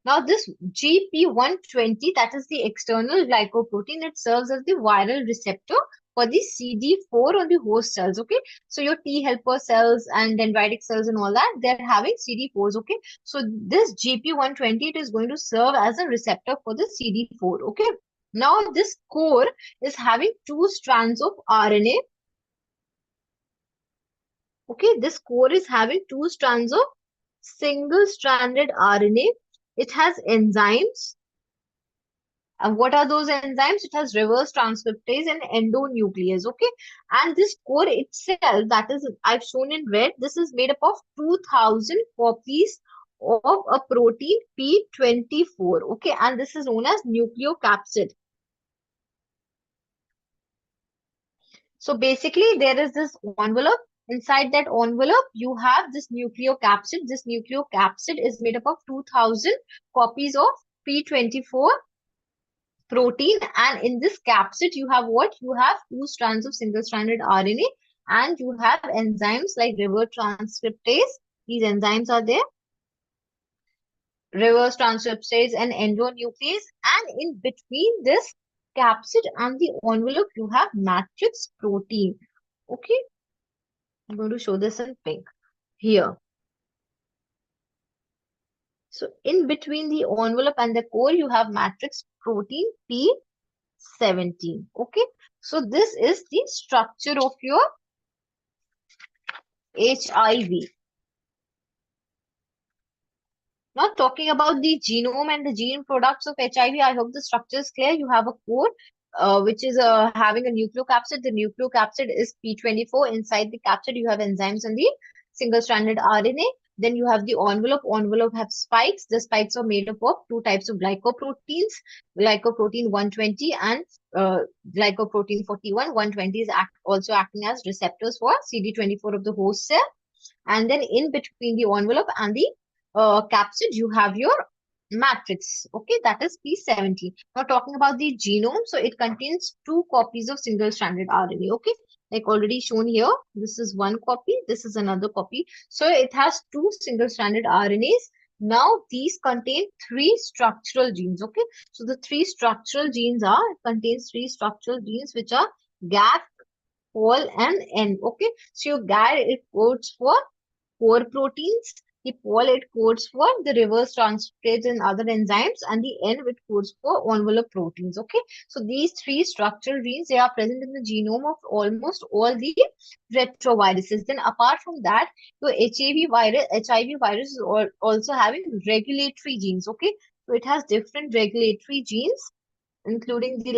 Now this GP120, that is the external glycoprotein, it serves as the viral receptor for the CD4 on the host cells. Okay, so your T helper cells and dendritic cells and all that, they're having CD4s. Okay, so this GP120, it is going to serve as a receptor for the CD4. Okay, now this core is having two strands of RNA. Okay, this core is having two strands of single-stranded RNA. It has enzymes. And what are those enzymes? It has reverse transcriptase and endonuclease. Okay. And this core itself, that is, I've shown in red, this is made up of 2000 copies of a protein P24. Okay. And this is known as nucleocapsid. So basically, there is this envelope. Inside that envelope, you have this nucleocapsid. This nucleocapsid is made up of 2000 copies of P24 protein, and in this capsid you have what? You have two strands of single-stranded RNA, and you have enzymes like reverse transcriptase. These enzymes are there, reverse transcriptase and endonuclease, and in between this capsid and the envelope you have matrix protein. Okay, I'm going to show this in pink here. So in between the envelope and the core you have matrix protein P17. Okay, so this is the structure of your HIV. Now talking about the genome and the gene products of HIV, I hope the structure is clear. You have a core which is having a nucleocapsid. The nucleocapsid is P24. Inside the capsid, you have enzymes and the single-stranded RNA. Then you have the envelope. Envelope have spikes. The spikes are made up of two types of glycoproteins, glycoprotein 120 and glycoprotein 41. 120 is also acting as receptors for CD24 of the host cell. And then in between the envelope and the capsid, you have your matrix. Okay, that is P17. Now talking about the genome, so it contains two copies of single-stranded RNA. Okay, like already shown here, this is one copy, this is another copy. So it has two single-stranded RNAs. Now these contain three structural genes. Okay, so the three structural genes are, it contains three structural genes which are GAP, POL, and N. Okay, so your GAP, it codes for core proteins. The POL, it codes for the reverse transcriptase and other enzymes, and the N, which codes for envelope proteins. Okay, so these three structural genes, they are present in the genome of almost all the retroviruses. Then apart from that, your HIV virus is also having regulatory genes. Okay, so it has different regulatory genes, including the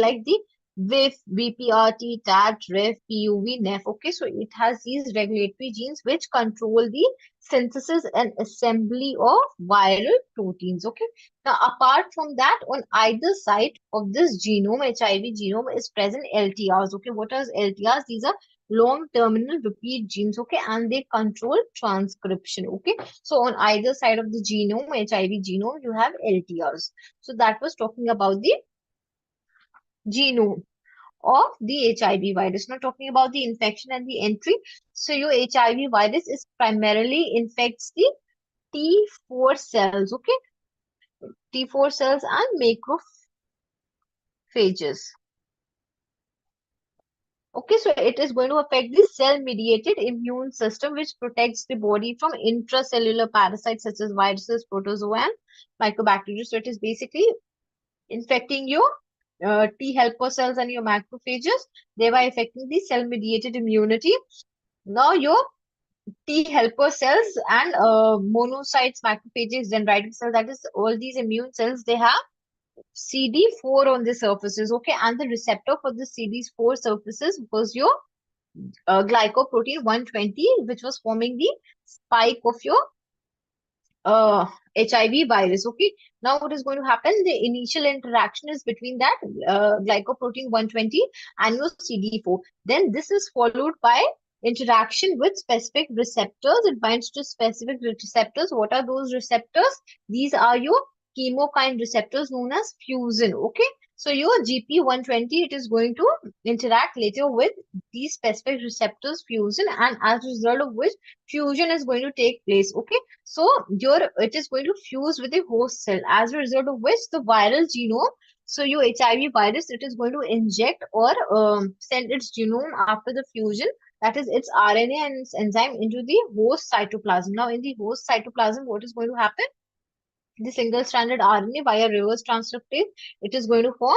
WIF, VPRT, TAT, REF, PUV, NEF. Okay, so it has these regulatory genes which control the synthesis and assembly of viral proteins. Okay, now apart from that, on either side of this genome, HIV genome, is present LTRs. Okay, what are LTRs? These are long terminal repeat genes. Okay, and they control transcription. Okay, so on either side of the genome, HIV genome, you have LTRs. So that was talking about the genome of the HIV virus. Now talking about the infection and the entry. So your HIV virus is primarily infects the T4 cells. Okay, T4 cells and macrophages. Okay, so it is going to affect the cell-mediated immune system, which protects the body from intracellular parasites such as viruses, protozoa, and mycobacteria. So it is basically infecting your T helper cells and your macrophages, thereby affecting the cell-mediated immunity. Now your T helper cells and monocytes, macrophages, dendritic cells. That is, all these immune cells, they have CD4 on the surfaces. Okay, and the receptor for the CD4 surfaces was your glycoprotein 120, which was forming the spike of your uh, HIV virus. Okay. Now, what is going to happen? The initial interaction is between that glycoprotein 120 and your CD4. Then this is followed by interaction with specific receptors. It binds to specific receptors. What are those receptors? These are your chemokine receptors known as fusin. Okay. So your GP120, it is going to interact later with these specific receptors fusion, and as a result of which fusion is going to take place. Okay. So your it is going to fuse with the host cell, as a result of which the viral genome, so your HIV virus, it is going to inject or send its genome after the fusion, that is its RNA and its enzyme, into the host cytoplasm. Now, in the host cytoplasm, what is going to happen? The single-stranded RNA via reverse transcriptase, it is going to form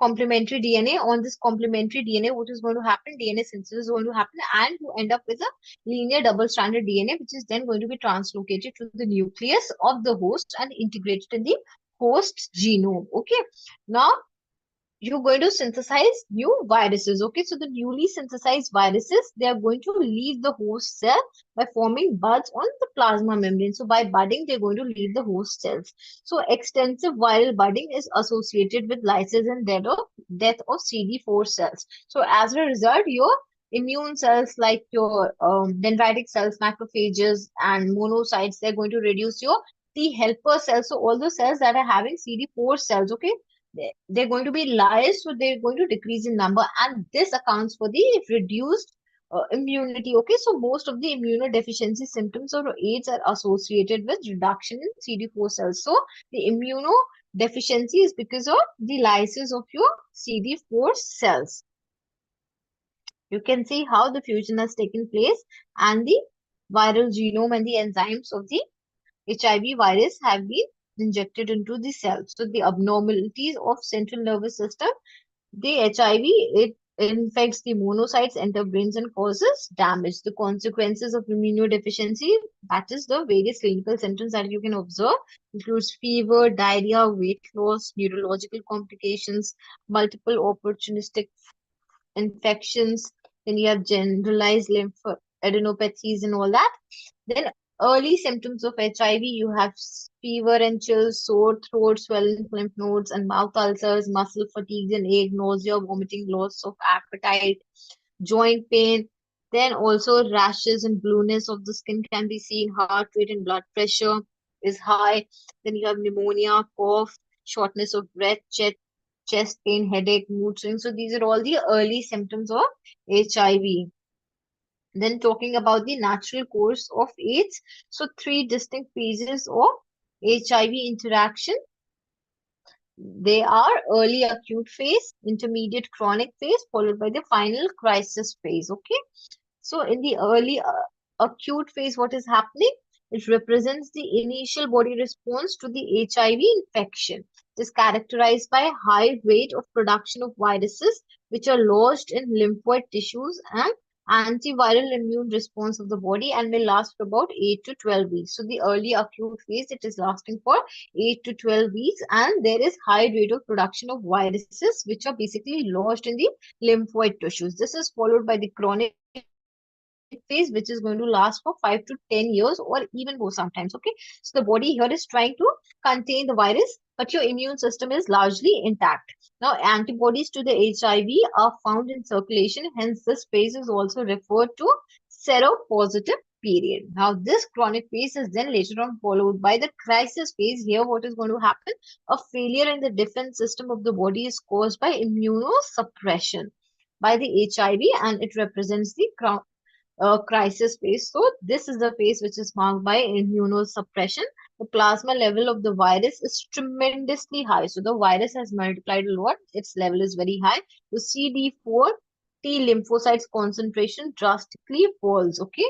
complementary DNA. On this complementary DNA, what is going to happen? DNA synthesis is going to happen, and you end up with a linear double-stranded DNA, which is then going to be translocated to the nucleus of the host and integrated in the host's genome. Okay. Now, you're going to synthesize new viruses. Okay, so the newly synthesized viruses, they are going to leave the host cell by forming buds on the plasma membrane. So by budding, they're going to leave the host cells. So extensive viral budding is associated with lysis and death of CD4 cells. So as a result, your immune cells like your dendritic cells, macrophages, and monocytes, they're going to reduce your T helper cells. So all the cells that are having CD4 cells, okay, they're going to be lies, so they're going to decrease in number, and this accounts for the reduced immunity. Okay, so most of the immunodeficiency symptoms of AIDS are associated with reduction in CD4 cells. So the immunodeficiency is because of the lysis of your CD4 cells. You can see how the fusion has taken place, and the viral genome and the enzymes of the HIV virus have been injected into the cells. So the abnormalities of central nervous system, the HIV, it infects the monocytes, enter brains and causes damage. The consequences of immunodeficiency, that is the various clinical symptoms that you can observe, includes fever, diarrhea, weight loss, neurological complications, multiple opportunistic infections, then you have generalized lymphadenopathies and all that. Then early symptoms of HIV, you have fever and chills, sore throat, swelling lymph nodes and mouth ulcers, muscle fatigue and ache, nausea, vomiting, loss of appetite, joint pain. Then also rashes and blueness of the skin can be seen, heart rate and blood pressure is high. Then you have pneumonia, cough, shortness of breath, chest pain, headache, mood swings. So these are all the early symptoms of HIV. Then talking about the natural course of AIDS. So three distinct phases of HIV interaction. They are early acute phase, intermediate chronic phase, followed by the final crisis phase. Okay. So in the early acute phase, what is happening? It represents the initial body response to the HIV infection. It is characterized by a high rate of production of viruses which are lodged in lymphoid tissues and antiviral immune response of the body, and may last for about 8 to 12 weeks. So the early acute phase, it is lasting for 8 to 12 weeks, and there is high rate of production of viruses which are basically lodged in the lymphoid tissues. This is followed by the chronic phase, which is going to last for 5 to 10 years or even more sometimes. Okay, so the body here is trying to contain the virus, but your immune system is largely intact. Now, antibodies to the HIV are found in circulation, hence this phase is also referred to seropositive period. Now, this chronic phase is then later on followed by the crisis phase. Here, what is going to happen? A failure in the defense system of the body is caused by immunosuppression by the HIV, and it represents the crisis phase. So this is the phase which is marked by immunosuppression. The plasma level of the virus is tremendously high. So the virus has multiplied a lot. Its level is very high. The CD4 T lymphocytes concentration drastically falls. Okay.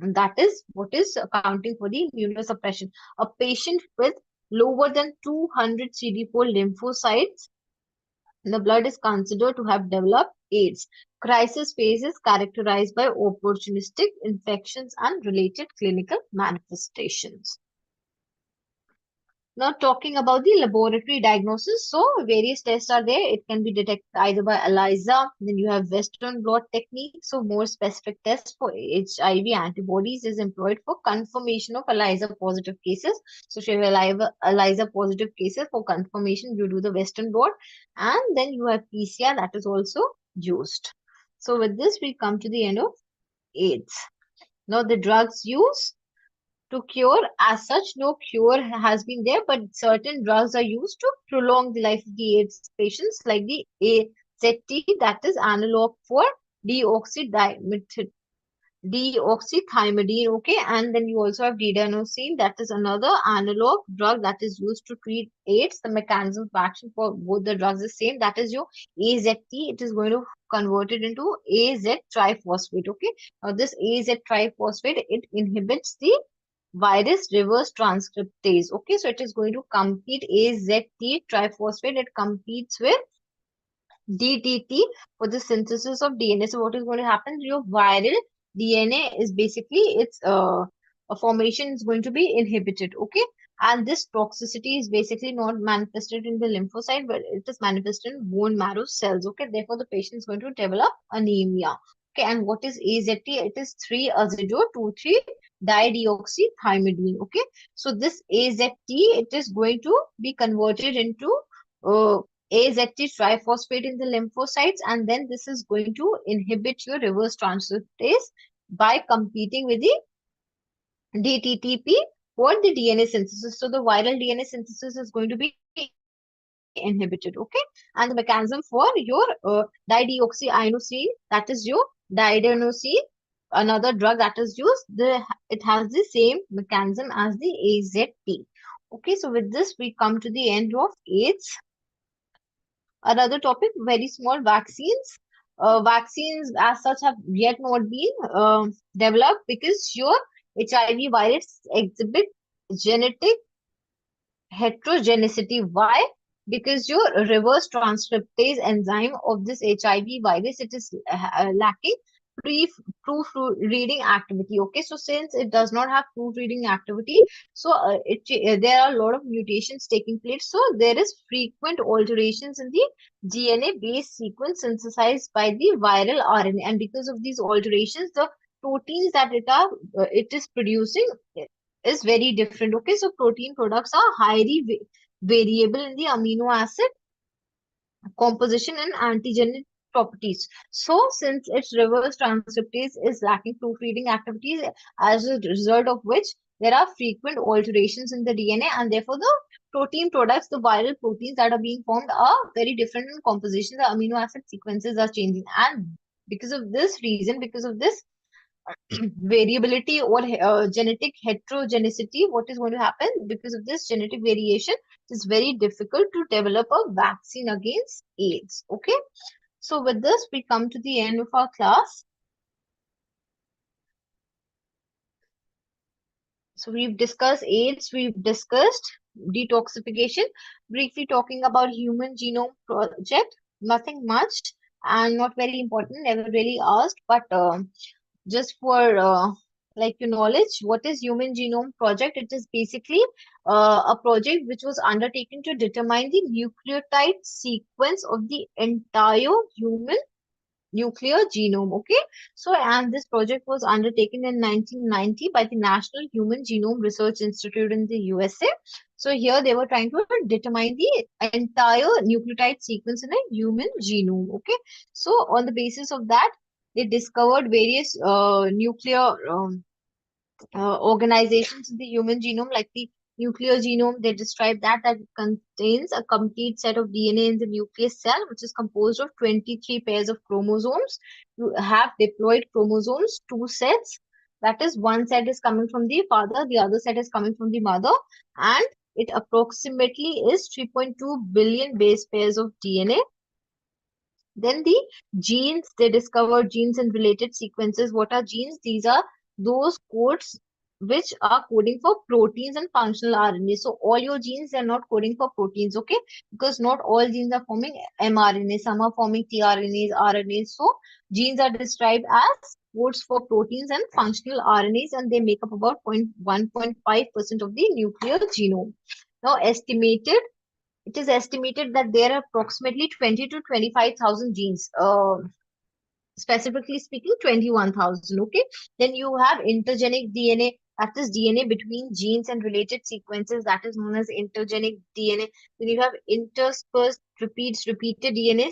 And that is what is accounting for the immunosuppression. A patient with lower than 200 CD4 lymphocytes in the blood is considered to have developed AIDS. Crisis phase is characterized by opportunistic infections and related clinical manifestations. Now, talking about the laboratory diagnosis, so various tests are there. It can be detected either by ELISA, then you have Western blot technique. So, more specific tests for HIV antibodies is employed for confirmation of ELISA positive cases. So, if you have ELISA positive cases for confirmation, you do the Western blot, and then you have PCR that is also used. So, with this, we come to the end of AIDS. Now, the drugs used to cure. As such, no cure has been there, but certain drugs are used to prolong the life of the AIDS patients, like the AZT, that is analog for deoxydimethyl deoxythymidine, okay, and then you also have didanosine, that is another analog drug that is used to treat AIDS. The mechanism of action for both the drugs is same, that is your AZT. It is going to convert it into AZ triphosphate, okay. Now this AZ triphosphate, it inhibits the virus reverse transcriptase, okay. So it is going to compete AZT triphosphate, it competes with DTT for the synthesis of DNA. So what is going to happen? Your viral DNA is basically its a formation is going to be inhibited. Okay, and this toxicity is basically not manifested in the lymphocyte, but it is manifested in bone marrow cells. Okay, therefore the patient is going to develop anemia. Okay, and what is AZT? It is 3-azido-2,3 dideoxythymidine. Okay, so this AZT, it is going to be converted into AZT triphosphate in the lymphocytes, and then this is going to inhibit your reverse transcriptase by competing with the DTTP for the DNA synthesis. So the viral DNA synthesis is going to be inhibited, okay? And the mechanism for your dideoxyinosine, that is your diadenosine, another drug that is used, it has the same mechanism as the AZT. Okay, so with this, we come to the end of AIDS. Another topic, very small vaccines. Vaccines as such have yet not been developed because your HIV virus exhibit genetic heterogeneity. Why? Because your reverse transcriptase enzyme of this HIV virus, it is lacking pre proofreading activity. Okay, so since it does not have proofreading activity, so there are a lot of mutations taking place. So there is frequent alterations in the DNA base sequence synthesized by the viral RNA, and because of these alterations, the proteins that it is producing is very different. Okay, so protein products are highly variable in the amino acid composition and antigenic properties. So, since its reverse transcriptase is lacking proofreading activities, as a result of which there are frequent alterations in the DNA, and therefore the protein products, the viral proteins that are being formed, are very different in composition. The amino acid sequences are changing, and because of this reason, because of this variability or genetic heterogeneity, what is going to happen because of this genetic variation, it is very difficult to develop a vaccine against AIDS. Okay, so with this, we come to the end of our class. So we've discussed AIDS, we've discussed detoxification, briefly talking about Human Genome Project, nothing much and not very important, never really asked, but just for like your knowledge, what is Human Genome Project? It is basically a project which was undertaken to determine the nucleotide sequence of the entire human nuclear genome. Okay, so and this project was undertaken in 1990 by the National Human Genome Research Institute in the USA. So here they were trying to determine the entire nucleotide sequence in a human genome. Okay, so on the basis of that, they discovered various nuclear organizations in the human genome, like the nuclear genome. They describe that it contains a complete set of DNA in the nucleus cell, which is composed of 23 pairs of chromosomes. You have diploid chromosomes, two sets. That is, one set is coming from the father, the other set is coming from the mother, and it approximately is 3.2 billion base pairs of DNA. Then the genes, they discovered genes and related sequences. What are genes? These are those codes which are coding for proteins and functional RNA. So all your genes are not coding for proteins, okay? Because not all genes are forming mRNA. Some are forming tRNAs, RNAs. So genes are described as codes for proteins and functional RNAs, and they make up about 1.5% of the nuclear genome. Now, it is estimated that there are approximately 20 to 25,000 genes. Specifically speaking, 21,000. Okay. Then you have intergenic DNA, that is DNA between genes and related sequences, that is known as intergenic DNA. Then you have interspersed repeated DNA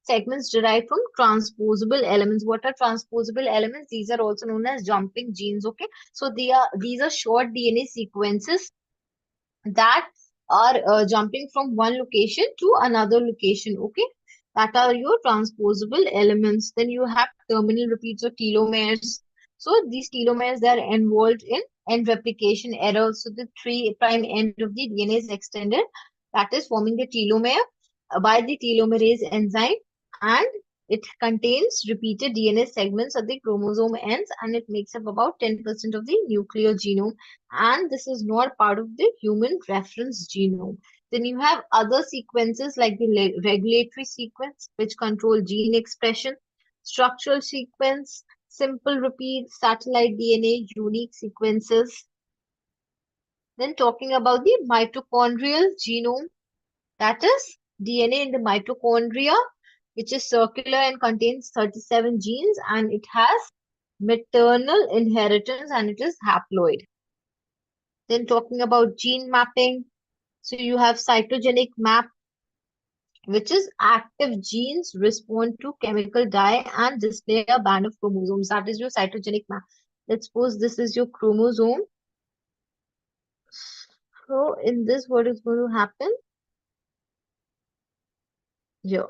segments derived from transposable elements. What are transposable elements? These are also known as jumping genes. Okay. So these are short DNA sequences that are jumping from one location to another location. Okay, that are your transposable elements. Then you have terminal repeats or telomeres. So these telomeres, they are involved in end replication error. So the 3' end of the DNA is extended, that is forming the telomere by the telomerase enzyme, and it contains repeated DNA segments at the chromosome ends, and it makes up about 10% of the nuclear genome, and this is not part of the human reference genome. Then you have other sequences like the regulatory sequence, which control gene expression, structural sequence, simple repeats, satellite DNA, unique sequences. Then talking about the mitochondrial genome, that is DNA in the mitochondria, which is circular and contains 37 genes, and it has maternal inheritance and it is haploid. Then talking about gene mapping, so you have cytogenic map, which is active genes respond to chemical dye and display a band of chromosomes. That is your cytogenic map. Let's suppose this is your chromosome. So in this, what is going to happen here?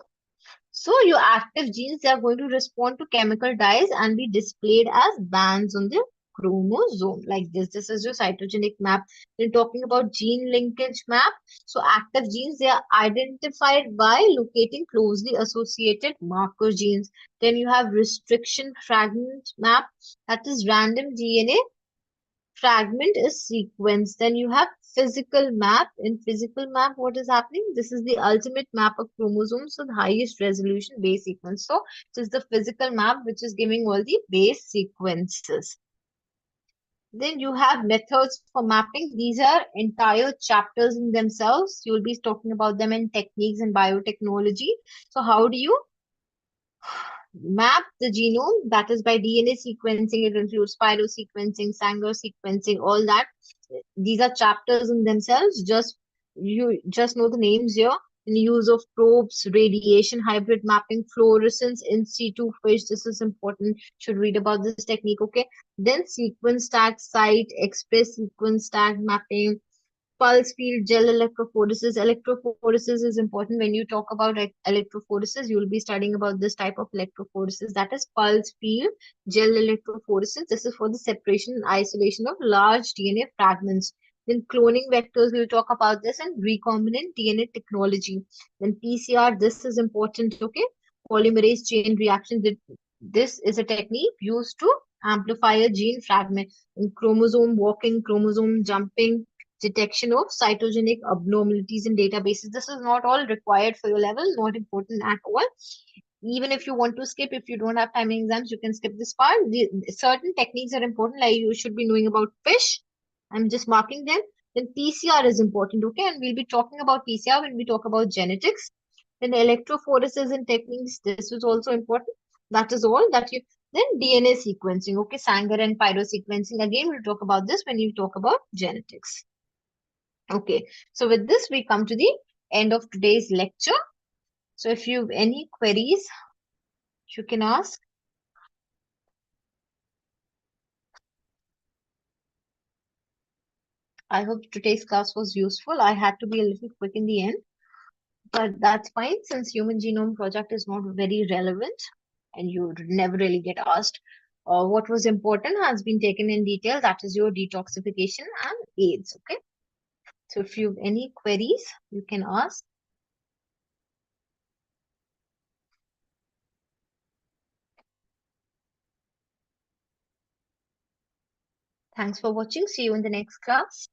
So your active genes, they are going to respond to chemical dyes and be displayed as bands on the chromosome like this. This is your cytogenic map. Then talking about gene linkage map. So active genes, they are identified by locating closely associated marker genes. Then you have restriction fragment map. That is random DNA fragment is sequence. Then you have physical map. In physical map, what is happening? This is the ultimate map of chromosomes, so the highest resolution base sequence. So it is the physical map which is giving all the base sequences. Then you have methods for mapping. These are entire chapters in themselves. You will be talking about them in techniques and biotechnology. So how do you map the genome? That is by DNA sequencing. It includes spiral sequencing, Sanger sequencing, all that. These are chapters in themselves. You just know the names here. In use of probes, radiation, hybrid mapping, fluorescence, in situ fish. This is important. Should read about this technique. Okay. Then sequence tag site, express sequence tag mapping, pulse field gel electrophoresis. Electrophoresis is important when you talk about electrophoresis. You will be studying about this type of electrophoresis, that is pulse field gel electrophoresis. This is for the separation and isolation of large DNA fragments. Then cloning vectors, we'll talk about this, and recombinant DNA technology. Then PCR, this is important, okay? Polymerase chain reaction. This is a technique used to amplify a gene fragment. In chromosome walking, chromosome jumping, detection of cytogenic abnormalities in databases. This is not all required for your level, not important at all. Even if you want to skip, if you don't have timing exams, you can skip this part. Certain techniques are important, like you should be knowing about fish. I'm just marking them. Then PCR is important, okay? And we'll be talking about PCR when we talk about genetics. Then electrophoresis and techniques, this is also important. That is all that you, then DNA sequencing, okay? Sanger and pyro sequencing. Again, we'll talk about this when you talk about genetics. Okay, so with this, we come to the end of today's lecture. So if you have any queries, you can ask. I hope today's class was useful. I had to be a little quick in the end, but that's fine since Human Genome Project is not very relevant and you never really get asked. What was important has been taken in detail. That is your detoxification and AIDS. Okay, so if you have any queries, you can ask. Thanks for watching. See you in the next class.